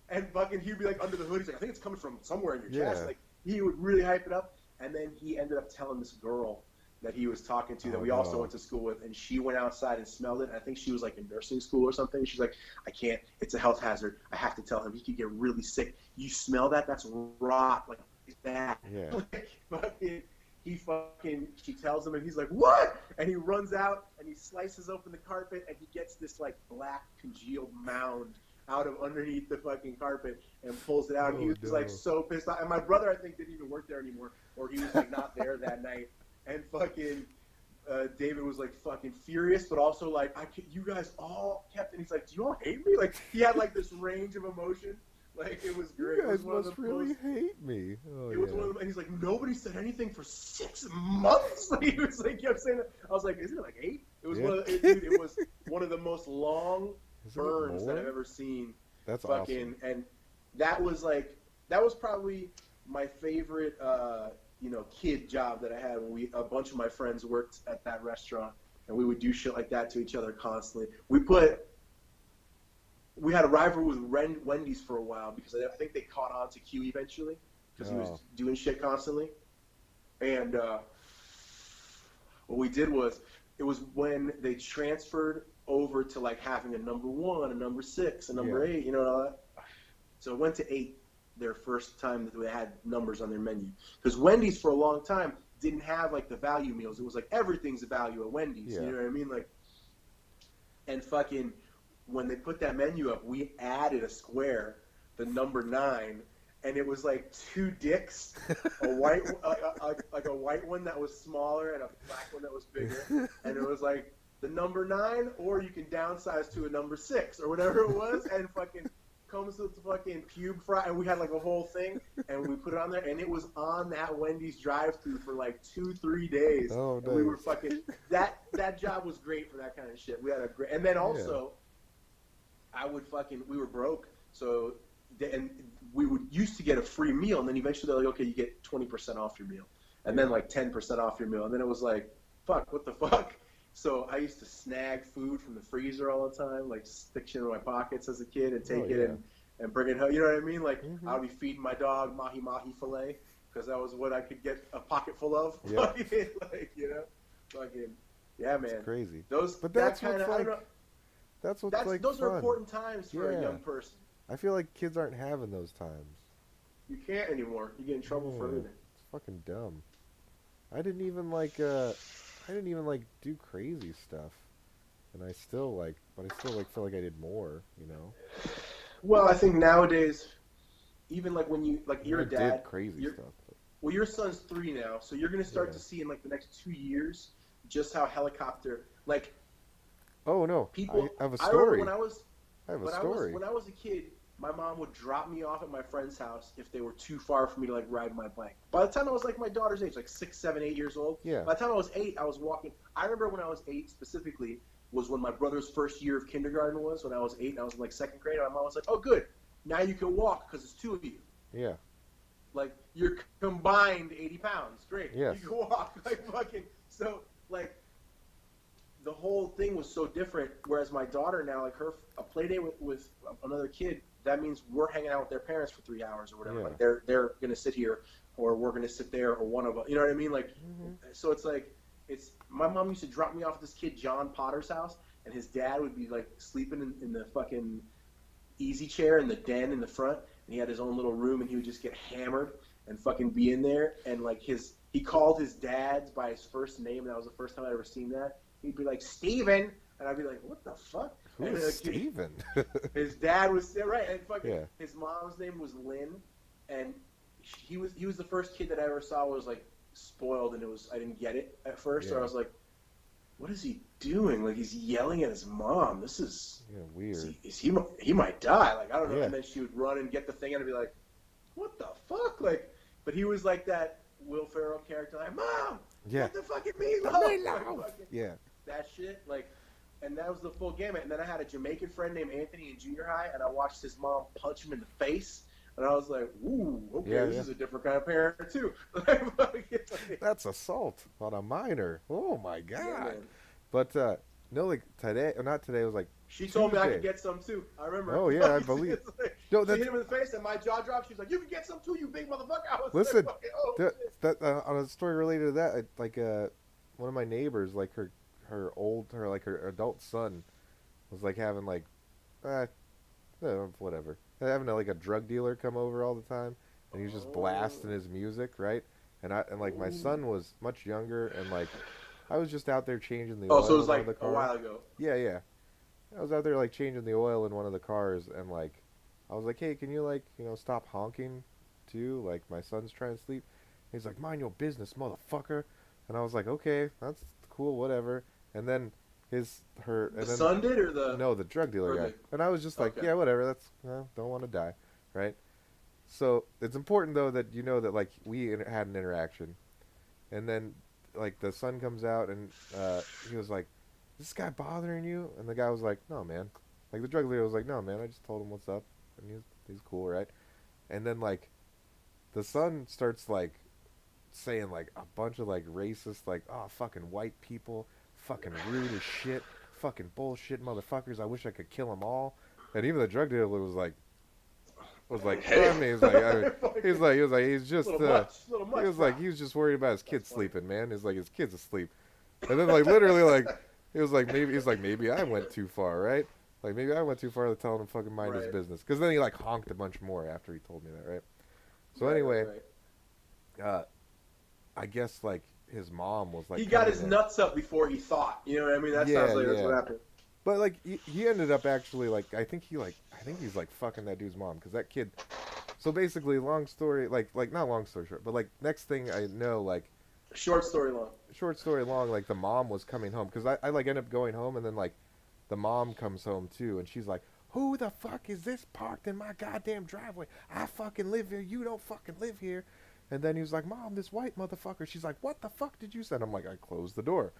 And fucking, he'd be like under the hood. He's like, I think it's coming from somewhere in your chest. Like he would really hype it up. And then he ended up telling this girl that he was talking to that we also went to school with, and she went outside and smelled it. I think she was like in nursing school or something. She's like, I can't, it's a health hazard. I have to tell him, he could get really sick. You smell that? That's rot. Like, it's bad. Yeah. She tells him, and he's like, what? And he runs out, and he slices open the carpet, and he gets this like black congealed mound out of underneath the fucking carpet and pulls it out. And he was like so pissed off. And my brother, I think, didn't even work there anymore, or he was like not there that night. And fucking David was like fucking furious, but also like, you guys all kept, and he's like, do you all hate me? Like he had like this range of emotion. Like it was great. You guys must really hate me. It was one of them, and he's like, nobody said anything for 6 months. Like, he was like, kept saying that. I was like, isn't it like 8? It was it was one of the most long burns that I've ever seen. That's awesome. And that was probably my favorite kid job that I had when a bunch of my friends worked at that restaurant, and we would do shit like that to each other constantly. We had a rivalry with Wendy's for a while because I think they caught on to Q eventually because he was doing shit constantly. And what we did was, it was when they transferred over to like having a number 1, a number 6, a number 8, and all that. So it went to 8. Their first time that they had numbers on their menu, because Wendy's for a long time didn't have like the value meals. It was like everything's a value at Wendy's. You know what I mean? Like, and fucking when they put that menu up, we added a square, the number 9, and it was like 2 dicks, a white like a white one that was smaller and a black one that was bigger, and it was like the number 9, or you can downsize to a number 6 or whatever it was, and fucking comes with the fucking pube fry, and we had like a whole thing, and we put it on there, and it was on that Wendy's drive-thru for like 2-3 days. Oh, nice. We were fucking that job was great for that kind of shit. We had a great, and then also, we were broke, so and we used to get a free meal, and then eventually they're like, okay, you get 20% off your meal, and then like 10% off your meal, and then it was like, fuck, what the fuck? So I used to snag food from the freezer all the time, like stick shit in my pockets as a kid and take it and bring it home. You know what I mean? Like I would be feeding my dog mahi-mahi filet because that was what I could get a pocket full of. Yeah. Like, fucking, yeah, man. It's crazy. Those fun. Those are important times for a young person. I feel like kids aren't having those times. You can't anymore. You get in trouble for everything. It's fucking dumb. I didn't even do crazy stuff, and I still feel like I did more, Well, I think nowadays, even like when you're a dad, did crazy stuff. Well, your son's 3 now, so you're gonna start to see in like the next 2 years just how helicopter like. Oh no! People. I have a story. When I was a kid, my mom would drop me off at my friend's house if they were too far for me to like ride my bike. By the time I was like my daughter's age, like 6, 7, 8 years old. Yeah. By the time I was 8, I was walking. I remember when I was 8 specifically was when my brother's first year of kindergarten was. When I was 8, and I was in like 2nd grade. And my mom was like, "Oh, good, now you can walk because it's 2 of you." Yeah. Like, you're combined 80 pounds. Great. Yes. You can walk. Like, fucking. So, like, the whole thing was so different. Whereas my daughter now, like, a play date with another kid, that means we're hanging out with their parents for 3 hours or whatever. Yeah. Like, they're going to sit here, or we're going to sit there, or one of us. You know what I mean? Like, so it's like, my mom used to drop me off at this kid John Potter's house, and his dad would be, like, sleeping in the fucking easy chair in the den in the front, and he had his own little room, and he would just get hammered and fucking be in there, and, like, he called his dad by his first name, and that was the first time I'd ever seen that. He'd be like, Steven, and I'd be like, what the fuck? Who is Steven? His dad was right, and fucking his mom's name was Lynn, and he was the first kid that I ever saw was like spoiled, and I didn't get it at first, so I was like, what is he doing? Like, he's yelling at his mom. This is weird. He might die. Like, I don't know. Yeah. And then she would run and get the thing, and I'd be like, what the fuck? Like, but he was like that Will Ferrell character, like, Mom, what the fucking meatloaf? Yeah. That shit, like, and that was the full gamut. And then I had a Jamaican friend named Anthony in junior high, and I watched his mom punch him in the face, and I was like, ooh, okay, this is a different kind of parent too. That's assault on a minor. Oh my god. Yeah, but no, like today, or not today, it was like she told me I could get some too. I remember. Oh yeah, I believe. Like, no, she hit him in the face, and my jaw dropped. She's like, "You can get some too, you big motherfucker." I was listen, like, on a story related to that, like one of my neighbors, like her adult son, was like having like, whatever, having like a drug dealer come over all the time, and he was just blasting his music, right? And like my son was much younger, and like I was just out there changing the oil. So it was like the car. A while ago. Yeah. I was out there like changing the oil in one of the cars, and like I was like, hey, can you like stop honking too? Like my son's trying to sleep. He's like, mind your business, motherfucker. And I was like, okay, that's cool, whatever. And then the son did, or the drug dealer guy. And I was just like, yeah, whatever. That's don't want to die, right? So it's important though that you know that like we had an interaction, and then like the son comes out and he was like, is this guy bothering you? And the guy was like, no, man. Like the drug dealer was like, no, man. I just told him what's up, and he's cool, right? And then like the son starts like saying like a bunch of like racist, like, oh, fucking white people, fucking rude as shit, fucking bullshit motherfuckers. I wish I could kill them all. And even the drug dealer was like, hey. I mean, he's just, he was just worried about his kids sleeping, man. He's like, his kid's asleep. And then like literally like, maybe I went too far, right? Like maybe I went too far to tell him to fucking mind his business. Because then he like honked a bunch more after he told me that, right? So anyway, I guess like his mom was like, he got his nuts up before he thought. You know what I mean? That sounds like that's what happened. But like he ended up actually like I think he's like fucking that dude's mom, because that kid. So basically, long story like not long story short, but like next thing I know, like short story long, like the mom was coming home, because I like end up going home, and then like the mom comes home too, and she's like, who the fuck is this parked in my goddamn driveway? I fucking live here. You don't fucking live here. And then he was like, Mom, this white motherfucker. She's like, what the fuck did you say? And I'm like, I closed the door.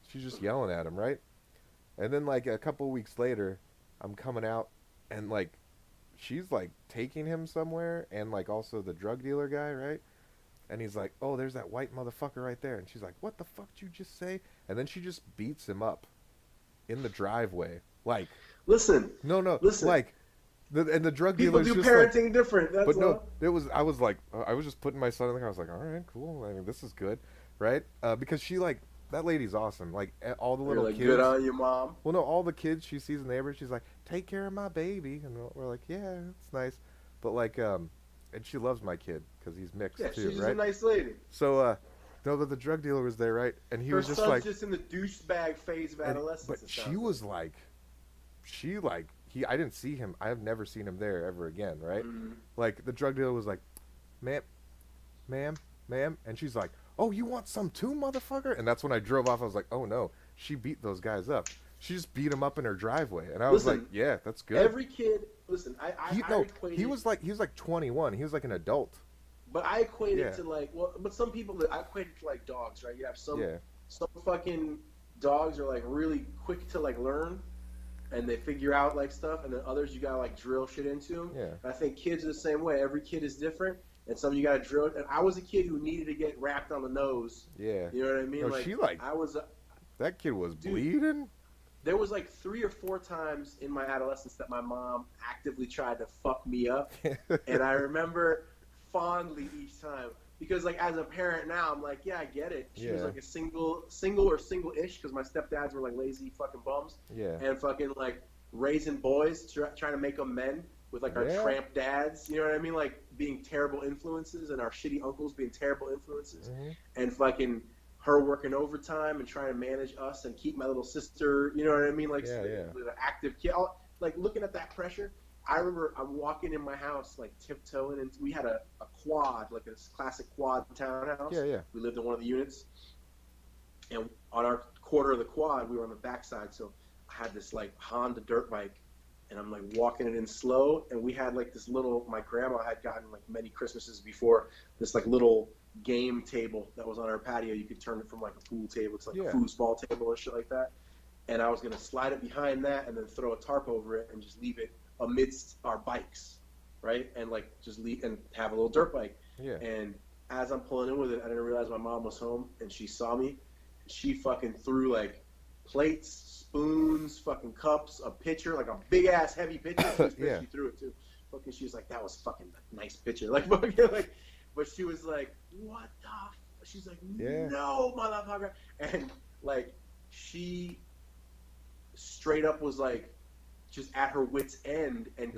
She's just yelling at him, right? And then like a couple weeks later, I'm coming out, and like she's like taking him somewhere, and like also the drug dealer guy, right? And he's like, oh, there's that white motherfucker right there. And she's like, what the fuck did you just say? And then she just beats him up in the driveway. Like, listen, like, and the drug dealer do parenting like, different. That's but no, I was like, I was just putting my son in the car. I was like, all right, cool. I mean, this is good, right? Because she like, that lady's awesome. Like all the little kids. Good on you, Mom. Well, no, all the kids she sees in the neighborhood, she's like, take care of my baby, and we're like, yeah, it's nice, but like, and she loves my kid because he's mixed too, she's right? a nice lady. So, no, but the drug dealer was there, right? And he was just like, just in the douchebag phase of adolescence. But she was like, I didn't see him. I have never seen him there ever again, right? Mm-hmm. Like the drug dealer was like, ma'am, and she's like, oh, you want some too, motherfucker? And that's when I drove off. I was like, oh no, she beat those guys up. She just beat him up in her driveway, and I was like, yeah, that's good. Every kid, listen, he was like 21. He was like an adult. But I equate it to like, but some people, I equate it to like dogs, right? You have some fucking dogs are like really quick to like learn, and they figure out like stuff, and then others you gotta like drill shit into them. Yeah. And I think kids are the same way. Every kid is different, and some of you got to drill it. And I was a kid who needed to get wrapped on the nose. Yeah. You know what I mean? No, Like she like I was, that kid was dude. bleeding. There was like 3 or 4 times in my adolescence that my mom actively tried to fuck me up, and I remember fondly each time because like as a parent now I'm like, yeah, I get it. She was like a single or single-ish because my stepdads were like lazy fucking bums. Yeah. And fucking like raising boys, trying to make them men with like our tramp dads. You know what I mean? Like being terrible influences and our shitty uncles being terrible influences, and fucking her working overtime and trying to manage us and keep my little sister, you know what I mean? Like an active kid. Like looking at that pressure, I remember I'm walking in my house like tiptoeing, and we had a quad, like a classic quad townhouse. Yeah. We lived in one of the units, and on our quarter of the quad, we were on the backside. So I had this like Honda dirt bike, and I'm like walking it in slow, and we had like this little. My grandma had gotten like many Christmases before this like little game table that was on our patio. You could turn it from like a pool table to like a foosball table and shit like that. And I was gonna slide it behind that and then throw a tarp over it and just leave it amidst our bikes, right? And like just leave and have a little dirt bike. Yeah. And as I'm pulling in with it, I didn't realize my mom was home, and she saw me. She fucking threw like plates, spoons, fucking cups, a pitcher, like a big ass heavy pitcher. She threw it too. Fucking, she was like, "That was fucking a nice pitcher." Like fucking like. But she was like, what the she's like, no, motherfucker. And, like, she straight up was, like, just at her wit's end and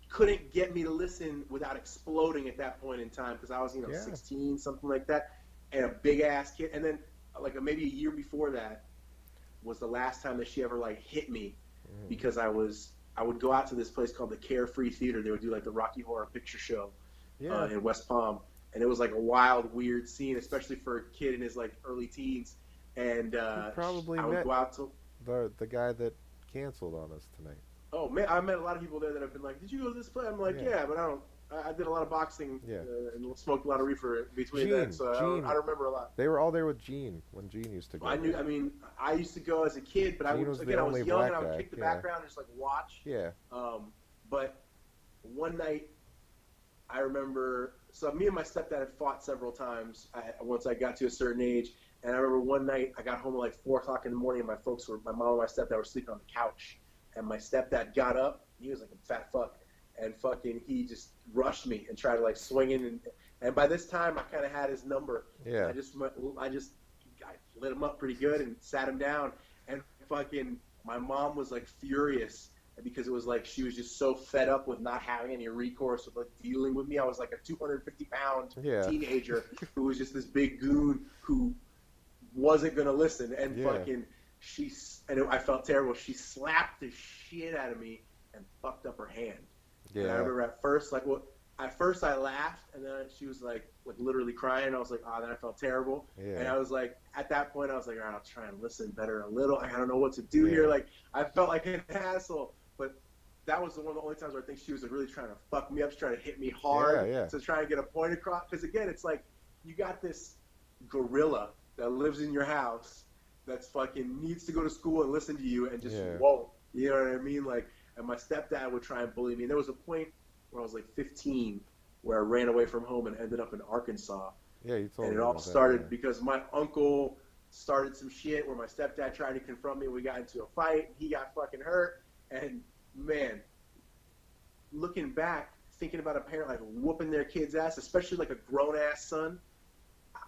couldn't get me to listen without exploding at that point in time because I was, 16, something like that, and a big-ass kid. And then, like, maybe a year before that was the last time that she ever, like, hit me because I would go out to this place called the Carefree Theater. They would do, like, the Rocky Horror Picture Show. In West Palm, and it was like a wild, weird scene, especially for a kid in his like early teens. And probably I would go out to the guy that canceled on us tonight. Oh man, I met a lot of people there that have been like, "Did you go to this play?" I'm like, "Yeah, but I don't. I did a lot of boxing and smoked a lot of reefer between that, so I remember a lot." They were all there with Gene when Gene used to go. I used to go as a kid, but I was young and I would kick the background and just like watch. Yeah. But one night. I remember, so me and my stepdad had fought several times once I got to a certain age, and I remember one night I got home at like 4 o'clock in the morning, and my mom and my stepdad were sleeping on the couch, and my stepdad got up, he was like a fat fuck, and fucking he just rushed me and tried to like swing in, and by this time I kind of had his number. Yeah. I lit him up pretty good and sat him down, and fucking my mom was like furious. Because it was like she was just so fed up with not having any recourse with like dealing with me. I was like a 250-pound teenager who was just this big goon who wasn't gonna listen. And fucking I felt terrible. She slapped the shit out of me and fucked up her hand. Yeah. And I remember at first I laughed, and then she was like literally crying. I was like, then I felt terrible. Yeah. And I was like, at that point I was like, all right, I'll try and listen better a little. I don't know what to do here. Like I felt like an asshole. But that was one of the only times where I think she was like really trying to fuck me up, trying to hit me hard to try and get a point across. Because again, it's like you got this gorilla that lives in your house that's fucking needs to go to school and listen to you and just won't. You know what I mean? Like, and my stepdad would try and bully me. And there was a point where I was like 15 where I ran away from home and ended up in Arkansas. Yeah, you told me. And it all started because my uncle started some shit where my stepdad tried to confront me. We got into a fight. He got fucking hurt. And man, looking back, thinking about a parent like whooping their kid's ass, especially like a grown ass son,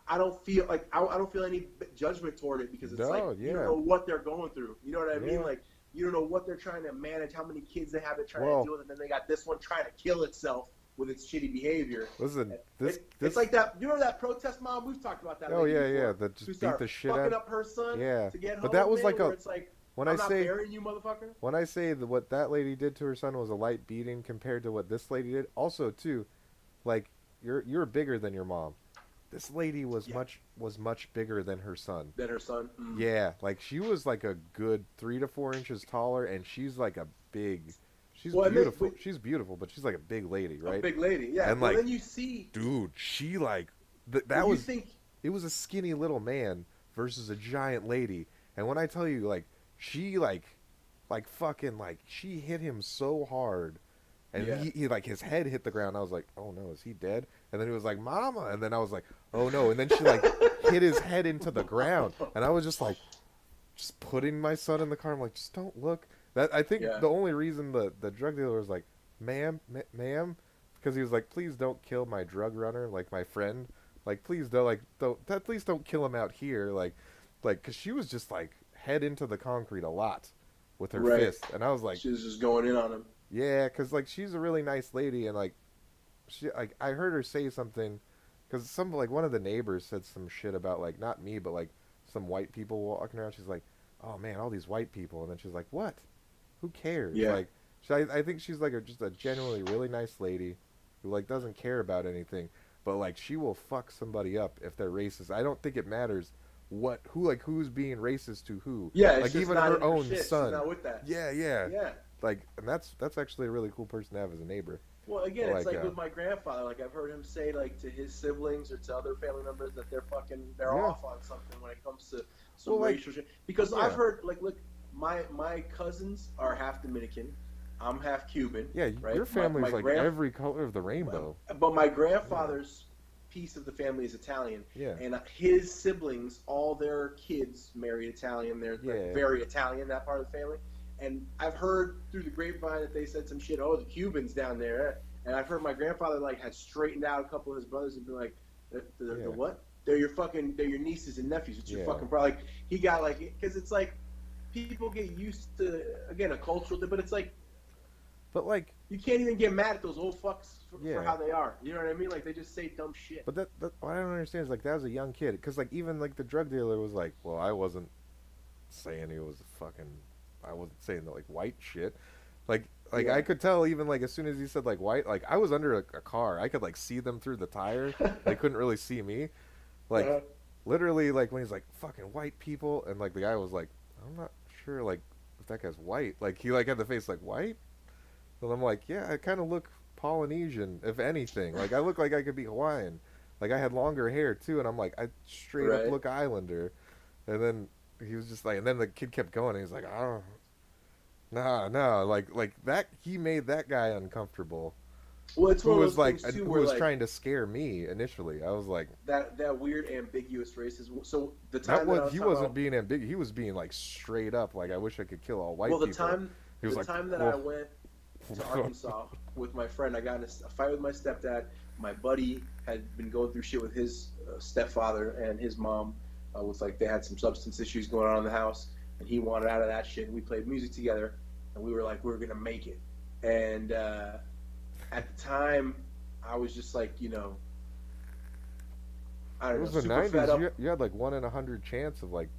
I don't feel like I don't feel any judgment toward it because it's you don't know what they're going through. You know what I mean? Like you don't know what they're trying to manage, how many kids they have to try to deal with, and then they got this one trying to kill itself with its shitty behavior. Listen, it's like that. You remember that protest mom? We've talked about that. Oh yeah. That just beat the shit out. Fucking up her son. Yeah. To get home, but that was like it's like. I'm not burying you, motherfucker. When I say that what that lady did to her son was a light beating compared to what this lady did, also too, like you're bigger than your mom. This lady was much bigger than her son. Mm. Yeah, like she was like a good 3 to 4 inches taller, and she's like a big. She's beautiful. She's beautiful, but she's like a big lady, right? A big lady, yeah. And then you see, dude, she like it was a skinny little man versus a giant lady, and when I tell you, like. She like fucking like she hit him so hard, And Yeah. he like his head hit the ground. I was like, oh no, is he dead? And then he was like, Mama. And then I was like, oh no. And then she like hit his head into the ground. And I was just like, just putting my son in the car. I'm like, just don't look. That I think Yeah. the only reason the drug dealer was like, ma'am, because he was like, please don't kill my drug runner, like my friend. Like, please don't, please don't kill him out here. Like, cause she was just like head into the concrete a lot with her Right. fist. And I was like, She was just going in on him. yeah, cause like she's a really nice lady, and like she like I heard her say something, cause some like one of the neighbors said some shit about like not me, but like some white people walking around. She's like, oh man, all these white people, and then she's like, what? Who cares? Yeah. Like, I think she's like just a genuinely really nice lady, who like doesn't care about anything, but like she will fuck somebody up if they're racist. I don't think it matters who's being racist to who. Yeah, it's like just even not her in her own shit. She's son. not with that. Yeah, yeah. Yeah. Like, and that's actually a really cool person to have as a neighbor. Well, again, But, it's like, like with my grandfather. Like I've heard him say, like to his siblings or to other family members that they're Yeah. off on something when it comes to some Well, like, racial shit. Because yeah. I've heard, like, look, my cousins are half Dominican. I'm half Cuban. Yeah, right? your family's My like grand- every color of the rainbow. But my grandfather's piece of the family is Italian. Yeah. And his siblings, all their kids married Italian. They're Yeah. very Italian, that part of the family. And I've heard through the grapevine that they said some shit, oh, the Cubans down there. And I've heard my grandfather, like, had straightened out a couple of his brothers and been like, the what? They're your nieces and nephews. It's your fucking brother. Like, he got, like, because it's like, people get used to, again, a cultural thing, but it's like, But like, you can't even get mad at those old fucks for Yeah. how they are. You know what I mean? Like, they just say dumb shit. but that what I don't understand is like that was a young kid, because like even like the drug dealer was like, well, I wasn't saying he was I wasn't saying the like white shit, like Yeah. I could tell even like as soon as he said like white, like I was under a car, I could like see them through the tire, they couldn't really see me, like Uh-huh. literally like when he's like fucking white people, and like the guy was like, I'm not sure like if that guy's white, like he like had the face like white. And I'm like, yeah, I kind of look Polynesian, if anything. Like, I look like I could be Hawaiian. Like, I had longer hair, too, and I'm like, I straight up Right. look Islander. And then he was just like, and then the kid kept going, and he's like, oh, no. Like that, he made that guy uncomfortable. Well, it's Who one of was those like, things, too, who where, was like, trying to scare me initially. I was like, that weird ambiguous racism. So the that time was, he wasn't about, being ambiguous. He was being like straight up, like, I wish I could kill all white well, the people. time He was the like, time that well, I went to Arkansas with my friend, I got in a fight with my stepdad. My buddy had been going through shit with his stepfather and his mom. Was like they had some substance issues going on in the house, and he wanted out of that shit. And we played music together, and we were like, we're gonna make it. And at the time, I was just like, I It don't know, was the super fed up. 90s. You had like 1 in 100 chance of like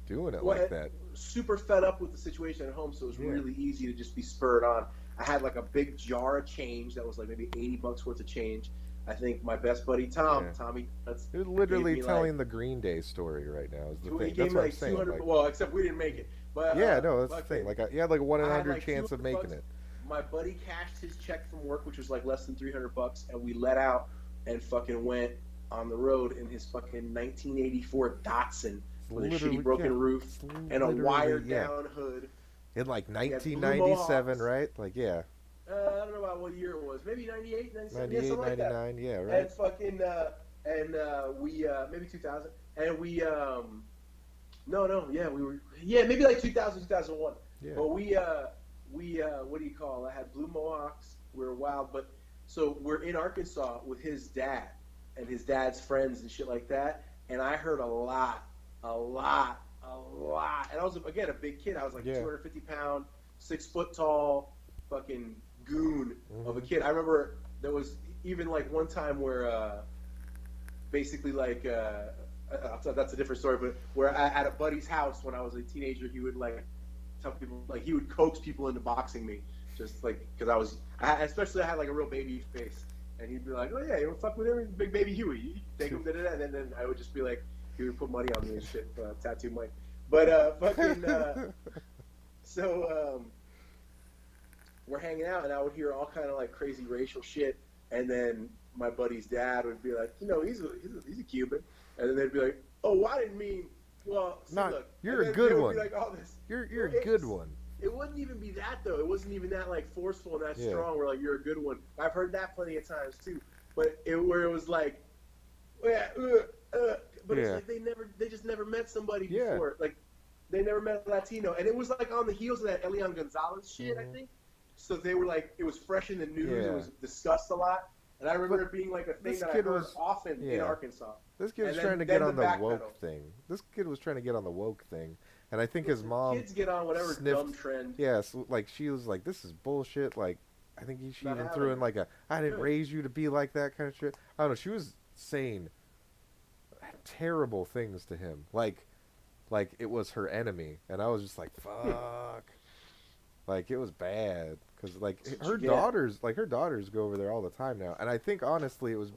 doing it Well, like that. Super fed up with the situation at home, so it was Yeah. really easy to just be spurred on. I had like a big jar of change that was like maybe $80 worth of change. I think my best buddy Yeah. Tommy, You're literally gave me, telling like, the Green Day story right now. Is the he thing. gave That's me what I'm like saying. 200. Like, Well, except we didn't make it. But yeah, no, that's the fucking- thing. Like, you had like 1 in I had, 100 like, chance of making $200. it. My buddy cashed his check from work, which was like less than $300, and we let out and fucking went on the road in his fucking 1984 Datsun with a Literally, shitty broken yeah. roof It's and a literally, wired yeah. down hood. In like blue 1997, mohawks. right? Like, yeah, I don't know about what year it was. Maybe 98, 97, 98, something like that. 99, yeah, right? And fucking we maybe 2000, and we maybe like 2000, 2001. Yeah. But we what do you call it? I had blue mohawks. We were wild, but so we're in Arkansas with his dad and his dad's friends and shit like that. And I heard a lot. And I was again a big kid. I was like Yeah. 250 pound, 6 foot tall, fucking goon of a Mhm. kid. I remember there was even like one time where basically like that's a different story, but where at a buddy's house when I was a teenager, he would like tell people, like he would coax people into boxing me, just like because especially I had like a real baby face, and he'd be like, oh yeah, you don't fuck with him, big baby Huey, you take him, and then I would just be like, he would put money on me and shit, tattoo money, but so we're hanging out, and I would hear all kind of like crazy racial shit, and then my buddy's dad would be like, he's a Cuban, and then they'd be like, oh, I didn't mean, well, see, Not, look, you're and a then good there would one. be like all this. You're a good one. it wouldn't even be that though. It wasn't even that like forceful and that Yeah. strong. Where like you're a good one. I've heard that plenty of times too. But where it was like, yeah, but it's like they just never met somebody before. Like they never met a Latino, and it was like on the heels of that Elian Gonzalez shit, I think. So they were like, it was fresh in the news. It was discussed a lot, and I remember it being like a thing that I heard often in Arkansas. This kid was trying to get on the woke thing. This kid was trying to get on the woke thing, and I think his mom kids get on whatever dumb trend. Yeah, so, like she was like, "This is bullshit." Like I think she even threw in like "I didn't raise you to be like that" kind of shit. I don't know. She was saying terrible things to him, like it was her enemy, and I was just like, "Fuck." Like it was bad because like her daughters go over there all the time now, and I think honestly it was.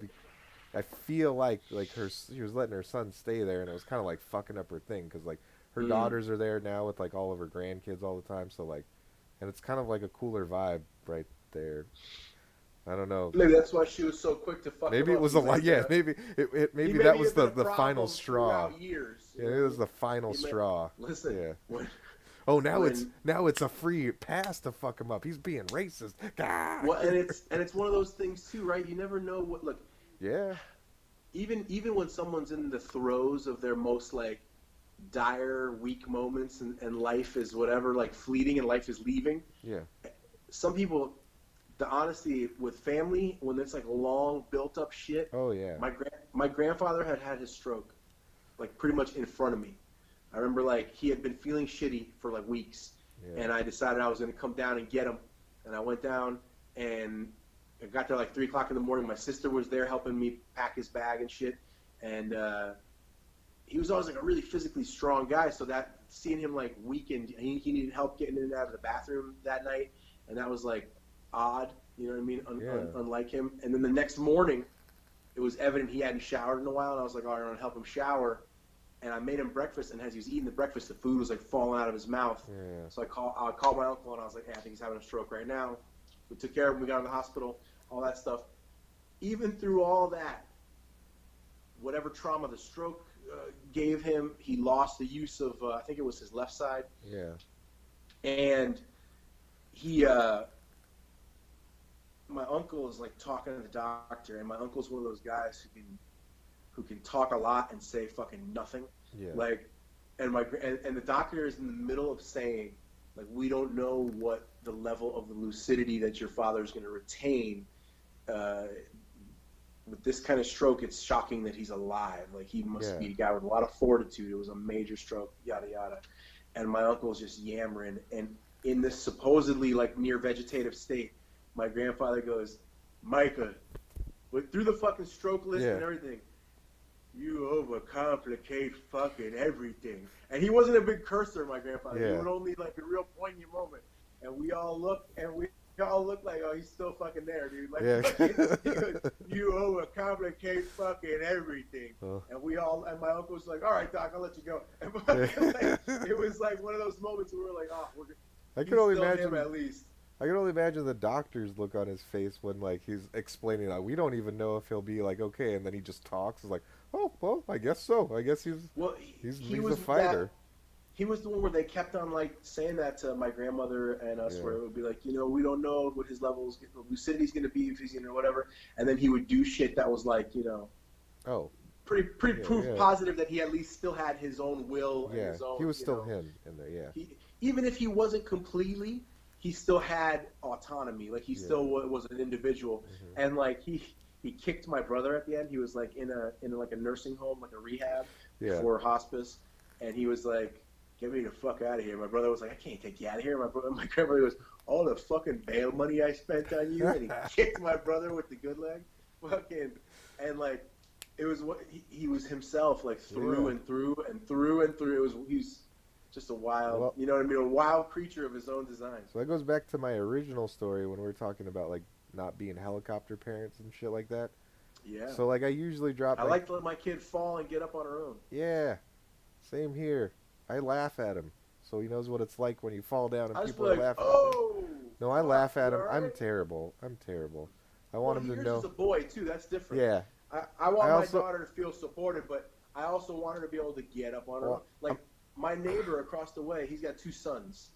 I feel like she was letting her son stay there, and it was kind of like fucking up her thing because like her daughters are there now with like all of her grandkids all the time, so like, and it's kind of like a cooler vibe right there. I don't know. Maybe that's why she was so quick to fuck. Maybe it was a lot. Yeah, maybe that was the final straw. Years, yeah, it was the final straw. Listen. Yeah. Now it's a free pass to fuck him up. He's being racist. God. Well, and it's one of those things too, right? You never know what look. Yeah. Even when someone's in the throes of their most like dire weak moments and life is whatever like fleeting and life is leaving. Yeah. Some people, the honesty with family when it's like long built up shit. Oh yeah. My grandfather had his stroke, like pretty much in front of me. I remember like he had been feeling shitty for like weeks, and I decided I was going to come down and get him, and I went down and I got there like 3 o'clock in the morning. My sister was there helping me pack his bag and shit, and he was always like a really physically strong guy. So that seeing him like weakened, he needed help getting in and out of the bathroom that night, and that was like odd, you know what I mean? Unlike him. And then the next morning, it was evident he hadn't showered in a while, and I was like, all right, I'm gonna help him shower. And I made him breakfast, and as he was eating the breakfast, the food was like falling out of his mouth. Yeah. So I called my uncle, and I was like, hey, I think he's having a stroke right now. We took care of him. We got him to the hospital, all that stuff. Even through all that, whatever trauma the stroke gave him, he lost the use of, I think it was his left side. Yeah. And he, my uncle is like talking to the doctor, and my uncle's one of those guys who can talk a lot and say fucking nothing. Yeah. Like, and the doctor is in the middle of saying, like, we don't know what the level of the lucidity that your father is going to retain. With this kind of stroke, it's shocking that he's alive. Like, he must be a guy with a lot of fortitude. It was a major stroke, yada, yada. And my uncle's just yammering. And in this supposedly, like, near vegetative state, my grandfather goes, Micah, through the fucking stroke list and everything, you overcomplicate fucking everything. And he wasn't a big cursor, my grandfather. He would only like a real poignant moment. And we all look like, oh, he's still fucking there, dude. Like, you overcomplicate fucking everything. And my uncle was like, all right, Doc, I'll let you go. And it was like one of those moments where we're like, oh, I can only imagine him at least. I can only imagine the doctor's look on his face when like he's explaining that we don't even know if he'll be like okay, and then he just talks. It's like, oh well, I guess so. I guess he's a fighter. He was the one where they kept on like saying that to my grandmother and us, where it would be like, you know, we don't know what his levels, lucidity's going to be if he's whatever, and then he would do shit that was like, you know, pretty proof positive that he at least still had his own will and his own. He was still him in there. Even if he wasn't completely. He still had autonomy, like he still was an individual, and like he kicked my brother at the end. He was like in like a nursing home, like a rehab for hospice, and he was like, "Get me the fuck out of here." My brother was like, "I can't take you out of here." My grandmother goes, "All the fucking bail money I spent on you," and he kicked my brother with the good leg, and like it was what he was himself, like through and through and through and through. He's just a wild, you know what I mean? A wild creature of his own design. So that goes back to my original story when we were talking about like not being helicopter parents and shit like that. Yeah. So like I usually drop. I like to let my kid fall and get up on her own. Yeah. Same here. I laugh at him, so he knows what it's like when you fall down and people are laughing. Oh. At him. No, I laugh at him. Right? I'm terrible. I want him to know. Yours is a boy too. That's different. Yeah. I want my daughter to feel supported, but I also want her to be able to get up on her own. Like. My neighbor across the way, he's got 2 sons,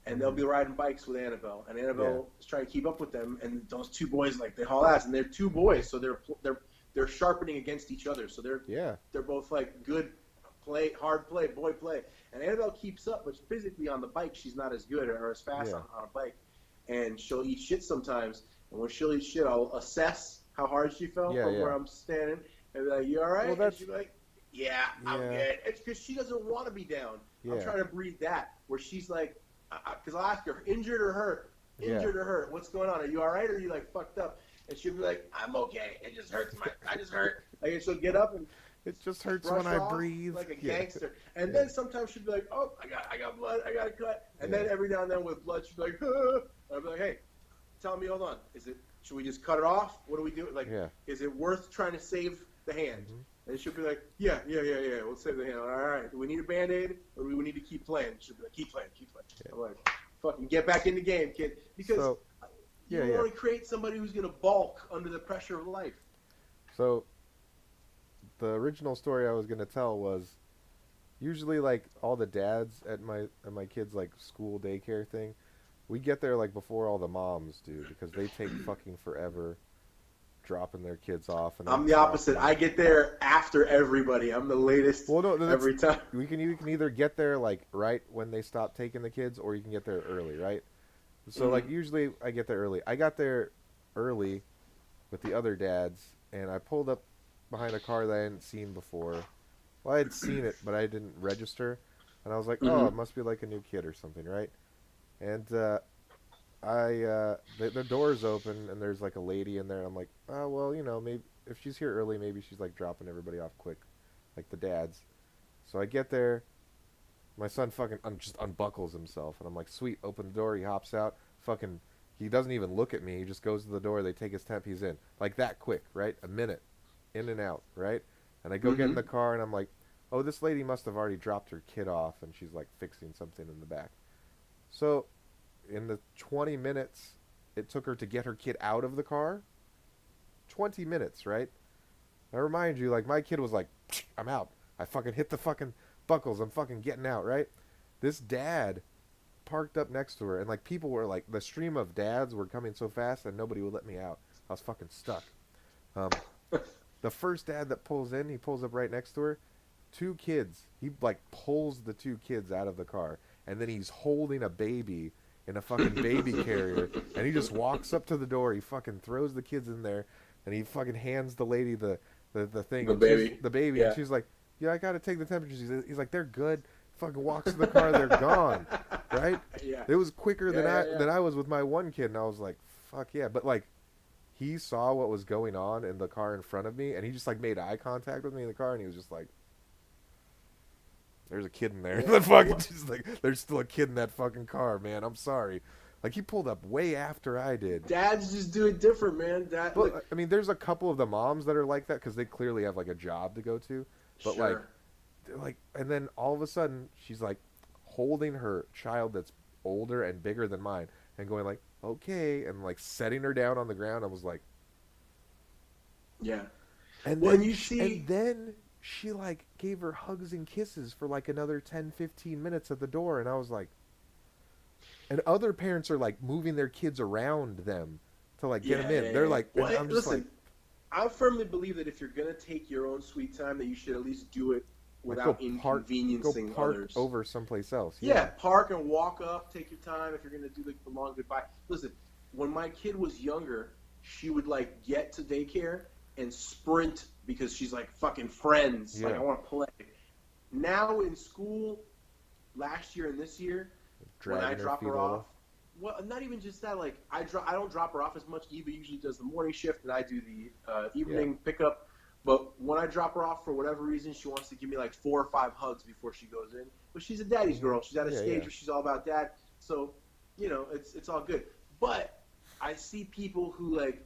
and they'll be riding bikes with Annabelle, and Annabelle is trying to keep up with them, and those two boys, like, they haul ass, and they're two boys, so they're sharpening against each other, so they're both like good play, hard play, boy play, and Annabelle keeps up, but physically on the bike she's not as good or as fast on a bike, and she'll eat shit sometimes, and when she'll eat shit, I'll assess how hard she fell from where I'm standing, and be like, you all right? And she'll be like, yeah, I'm good. It's because she doesn't want to be down. I'm trying to breed that, where she's like, because I'll ask her, injured or hurt? Injured or hurt? What's going on? Are you all right, or are you, like, fucked up? And she'll be like, I'm okay. It just hurts. I just hurt. Like, and she'll get up and it just hurts when I breathe. Like a gangster. And then sometimes she'll be like, oh, I got blood. I got a cut. And then every now and then with blood, she'll be like, and I'll be like, hey, tell me, hold on. Should we just cut it off? What do we do? Like, is it worth trying to save the hand? And she'll be like, yeah. We'll save the hand. All right. Do we need a Band-Aid or do we need to keep playing? She'll be like, keep playing. Yeah. I'm like, fucking get back in the game, kid. Because you want to create somebody who's going to balk under the pressure of life. So the original story I was going to tell was usually, like, all the dads at my kids' like school daycare thing, we get there like before all the moms do because they take fucking forever dropping their kids off. And I'm the opposite. I get there after everybody. I'm the latest every time. You can either get there like right when they stop taking the kids, or you can get there early, right? So like usually I get there early. I got there early with the other dads, and I pulled up behind a car that I hadn't seen before. Well, I had seen it, but I didn't register, and I was like, oh, it must be like a new kid or something, right? And the door's open, and there's like a lady in there. I'm like, oh, well, you know, maybe if she's here early, maybe she's like dropping everybody off quick, like the dads. So I get there, my son fucking just unbuckles himself, and I'm like, sweet, open the door, he hops out, fucking, he doesn't even look at me, he just goes to the door, they take his temp, he's in. Like that quick, right? A minute, in and out, right? And I go get in the car, and I'm like, oh, this lady must have already dropped her kid off, and she's like fixing something in the back. So in the 20 minutes it took her to get her kid out of the car, 20 minutes, right? I remind you, like, my kid was like, I'm out. I fucking hit the fucking buckles. I'm fucking getting out, right? This dad parked up next to her, and, like, people were, like, the stream of dads were coming so fast that nobody would let me out. I was fucking stuck. The first dad that pulls in, he pulls up right next to her. 2 kids. He, like, pulls the 2 kids out of the car, and then he's holding a baby in a fucking baby carrier, and he just walks up to the door, he fucking throws the kids in there, and he fucking hands the lady the thing. The baby, and she's like, yeah, I gotta take the temperatures. He's like, they're good. Fucking walks to the car, they're gone, right? Yeah. It was quicker than I was with my one kid, and I was like, fuck yeah. But, like, he saw what was going on in the car in front of me, and he just, like, made eye contact with me in the car, and he was just like, there's a kid in there. The fucking just like, there's still a kid in that fucking car, man. I'm sorry. Like, he pulled up way after I did. Dads just do it different, man. But, I mean, there's a couple of the moms that are like that because they clearly have, like, a job to go to. But, like, and then all of a sudden, she's, like, holding her child that's older and bigger than mine and going, like, okay, and, like, setting her down on the ground. I was like, yeah. And then she, like, gave her hugs and kisses for, like, another 10, 15 minutes at the door, and I was like, and other parents are, like, moving their kids around them to, like, get them in. They're like, well, I'm just like, I firmly believe that if you're going to take your own sweet time, that you should at least do it without inconveniencing others. Over someplace else. Yeah, park and walk up, take your time if you're going to do, like, the long goodbye. Listen, when my kid was younger, she would, like, get to daycare and sprint because she's like, fucking friends. Like, I want to play. Now in school, last year and this year, when I drop her off, well, not even just that. Like, I don't drop her off as much. Eva usually does the morning shift, and I do the evening pickup. But when I drop her off, for whatever reason, she wants to give me like 4 or 5 hugs before she goes in. But she's a daddy's girl. She's at a stage where she's all about dad. So, you know, it's all good. But I see people who, like,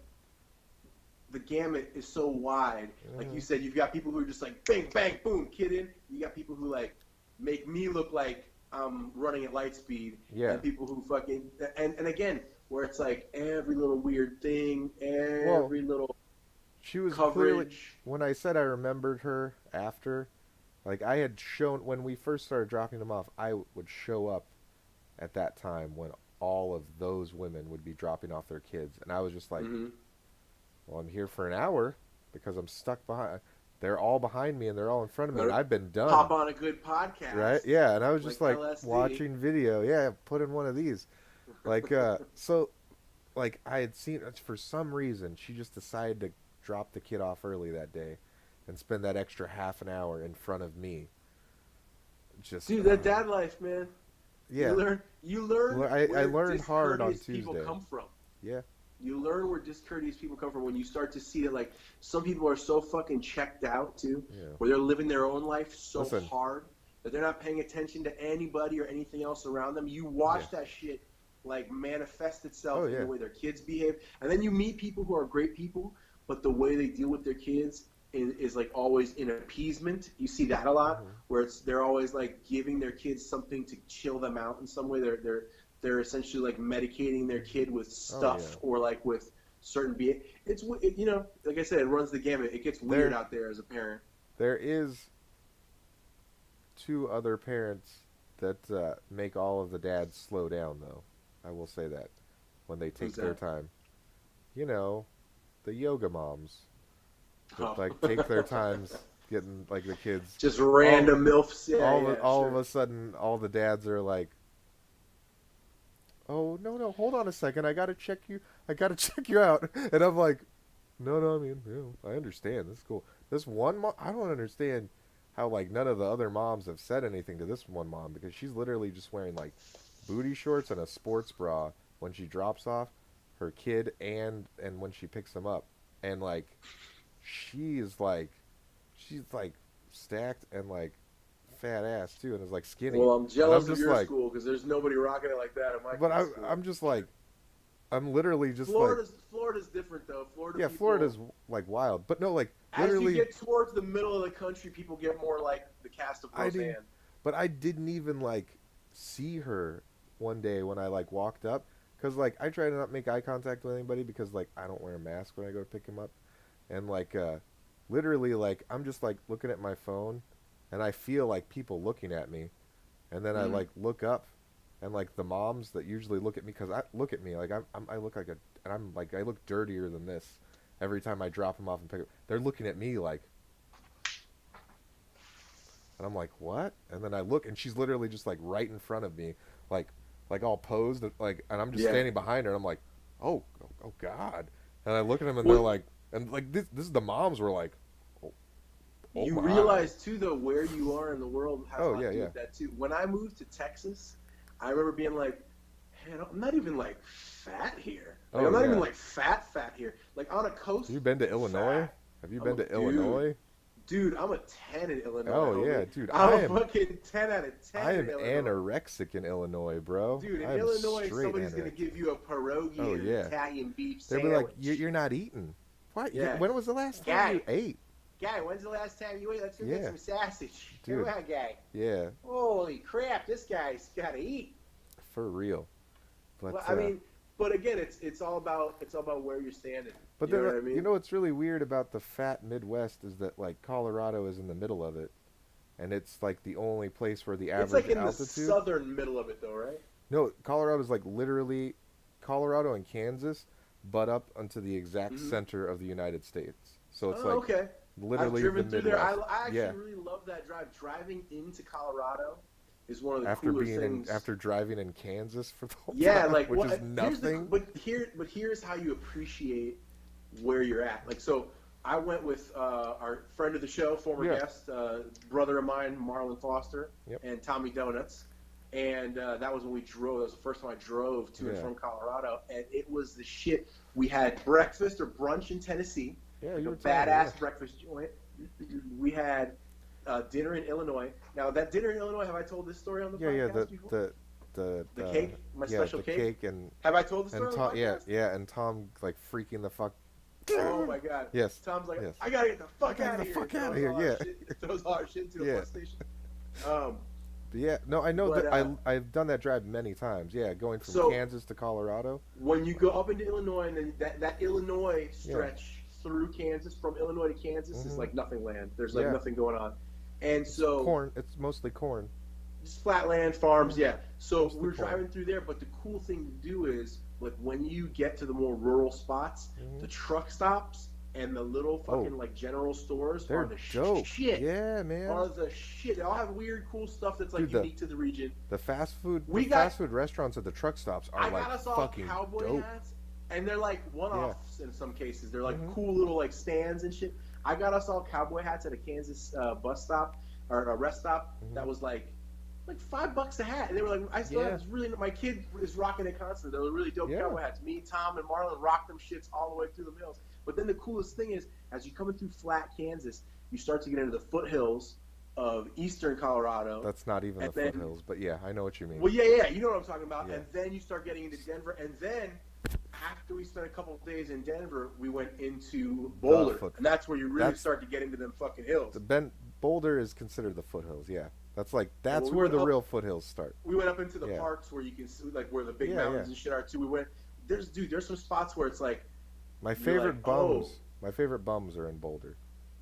the gamut is so wide. Like you said, you've got people who are just like, bang, bang, boom, kid in. You got people who, like, make me look like I'm running at light speed. Yeah. And people who fucking, and again, where it's like every little weird thing, every little she was coverage. Clearly, when I said I remembered her after, like, I had shown, when we first started dropping them off, I would show up at that time when all of those women would be dropping off their kids, and I was just like, well, I'm here for an hour because I'm stuck behind. They're all behind me and they're all in front of me, and I've been done. Pop on a good podcast, right? Yeah, and I was just like LSD. watching video. Yeah, put in one of these, like so, like I had seen for some reason she just decided to drop the kid off early that day, and spend that extra half an hour in front of me. Just dude, that dad life, man. Yeah, you learn. I learned hard on Tuesday. People come from. Yeah. You learn where discourteous people come from when you start to see that, like, some people are so fucking checked out, too, where they're living their own life so hard that they're not paying attention to anybody or anything else around them. You watch that shit, like, manifest itself in the way their kids behave. And then you meet people who are great people, but the way they deal with their kids is like, always in appeasement. You see that a lot, where they're always, like, giving their kids something to chill them out in some way. They're essentially like medicating their kid with stuff or like with certain it's you know, like I said, it runs the gamut. It gets weird out there as a parent. There is 2 other parents that make all of the dads slow down, though. I will say that when they take their time. You know, the yoga moms that like take their times getting like the kids just random MILFs. All of a sudden, all the dads are like, oh, no, hold on a second. I got to check you out. And I'm like, no, I mean, I understand. This is cool. This one mom, I don't understand how, like, none of the other moms have said anything to this one mom, because she's literally just wearing, like, booty shorts and a sports bra when she drops off her kid and when she picks them up. And, like, she's like stacked and, like, fat ass too, and is like skinny. Well, I'm jealous of your school because there's nobody rocking it like that in my school. I'm just like, I'm literally just Florida's different though. Florida's like wild, but no, like literally. As you get towards the middle of the country, people get more like the cast of Roseanne. But I didn't even like see her one day when I like walked up, because like I try to not make eye contact with anybody because like I don't wear a mask when I go to pick him up, and like literally like I'm just like looking at my phone. And I feel like people looking at me, and then I like look up, and like the moms that usually look at me, because I look at me like I look like I look dirtier than this every time I drop them off and pick up. They're looking at me like, and I'm like, what? And then I look, and she's literally just like right in front of me, like all posed, like, and I'm just standing behind her, and I'm like, oh God, and I look at them, and they're like, and like this is the moms were like. Oh you realize too, though, where you are in the world has a lot to do with that too. When I moved to Texas, I remember being like, "Man, I'm not even like fat here. Like, I'm not even like fat here. Like on a coast." Have you been to Illinois? Have you been to Illinois? Dude, I'm a 10 in Illinois. Oh yeah, dude. I'm a fucking 10 out of 10. I am anorexic in Illinois, bro. Dude, in Illinois, somebody's gonna give you a pierogi and Italian beef sandwich. They'll be like, "You're not eating." What? Yeah. When was the last time you ate? Guy, when's the last time you ate? Let's go get some sausage. Dude. Come on, guy. Yeah. Holy crap, this guy's got to eat. For real. But, well, I mean, but again, it's all about where you're standing. But you know what I mean? You know what's really weird about the fat Midwest is that like Colorado is in the middle of it, and it's like the only place where the average altitude. It's like in the southern middle of it, though, right? No, Colorado is like literally Colorado and Kansas butt up onto the exact center of the United States. So it's like. Okay. Literally I've driven the through there. I actually really love that drive. Driving into Colorado is one of the coolest things. After driving in Kansas for the whole time, like, which is nothing. But here's how you appreciate where you're at. Like, so I went with our friend of the show, former guest, brother of mine, Marlon Foster, and Tommy Donuts. And that was when we drove. That was the first time I drove to and from Colorado. And it was the shit. We had breakfast or brunch in Tennessee. Yeah, like a badass breakfast joint. We had dinner in Illinois. Now, that dinner in Illinois, have I told this story on the podcast before? The cake, my special cake. And have I told the story on the podcast? And Tom like freaking the fuck. Oh my God. Yes. Tom's like, I gotta get the fuck out of here. Throws all our shit into a bus station. Yeah, no, I know that I've done that drive many times. Yeah, going from Kansas to Colorado. When you go up into Illinois, and then that Illinois stretch through Kansas, from Illinois to Kansas, is like nothing land. There's like nothing going on, and so corn. It's mostly corn. Just flatland farms, yeah. So Just the we're corn. driving through there, but the cool thing to do is, like, when you get to the more rural spots, the truck stops and the little fucking like general stores are They're the dope. shit. Yeah, man. Are the shit. They all have weird, cool stuff that's like Dude, unique to the region. the fast food restaurants at the truck stops are I like got us all fucking cowboy dope. hats, and they're like Yeah. one-offs in some cases. They're like cool little like stands and shit. I got us all cowboy hats at a Kansas bus stop or a rest stop that was like $5 a hat, and they were like, I still have this really. My kid is rocking it constantly. They were really dope cowboy hats. Me, Tom, and Marlon rocked them shits all the way through the mills. But then the coolest thing is, as you're coming through flat Kansas, you start to get into the foothills of eastern Colorado. That's not even the foothills, but yeah, I know what you mean. Well, yeah, you know what I'm talking about. Yeah. And then you start getting into Denver, and then after we spent a couple of days in Denver, we went into Boulder, and that's where you really start to get into them fucking hills. Boulder is considered the foothills, yeah. That's where the real foothills start. We went up into the parks where you can see, like, where the big mountains and shit are too. We went. There's some spots where it's like. My favorite bums. My favorite bums are in Boulder.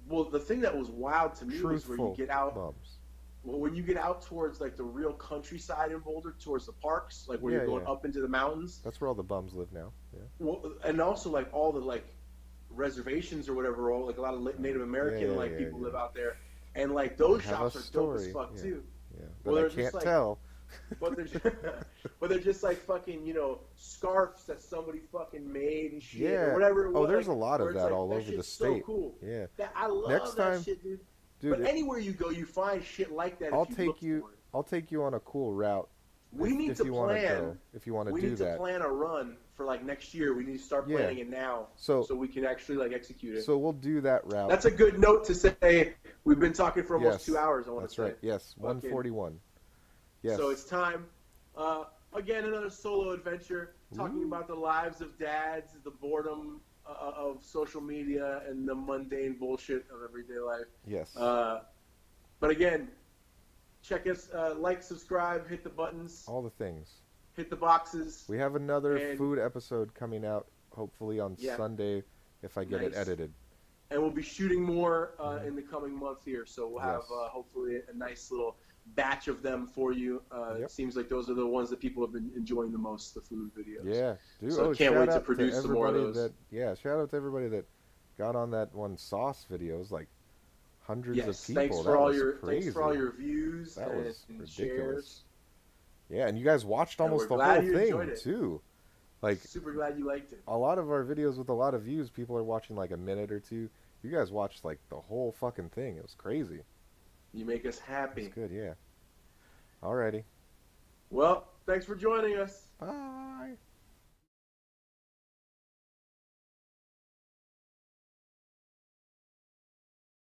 Well, the thing that was wild to me was where you get out. Bums. Well, when you get out towards like the real countryside in Boulder, towards the parks, like where you're going up into the mountains. That's where all the bums live now. Yeah. Well, and also like all the like reservations or whatever, all like a lot of Native American people live out there, and like those shops are dope as fuck too. Yeah, but I can't tell. But they're just like fucking, scarves that somebody fucking made and shit or whatever it was. Oh, there's a lot of that all over the state. So cool. Yeah. I love that shit, dude. But anywhere you go, you find shit like that. I'll take you on a cool route. We need to plan. If you want to do that, we need to plan a run for like next year. We need to start planning it now, so we can actually like execute it. So we'll do that route. That's a good note to say. We've been talking for almost 2 hours. I want to say. That's right. Yes, 1:41. Yes. So it's time. Again, another solo adventure talking about the lives of dads, the boredom of social media, and the mundane bullshit of everyday life. Yes. But again, check us, like, subscribe, hit the buttons. All the things. Hit the boxes. We have another food episode coming out, hopefully on Sunday, if I get it edited. And we'll be shooting more in the coming month here, so we'll have hopefully a nice little batch of them for you. It seems like those are the ones that people have been enjoying the most, the food videos. Yeah, dude. So I can't wait to produce some more of those. Shout out to everybody that got on that one sauce video. It was like hundreds of people. Thanks for all your views and ridiculous. shares. Yeah, and you guys watched almost the whole thing too. Like, super glad you liked it. A lot of our videos with a lot of views, people are watching like a minute or two. You guys watched like the whole fucking thing. It was crazy. You make us happy. It's good, yeah. Alrighty. Well, thanks for joining us. Bye.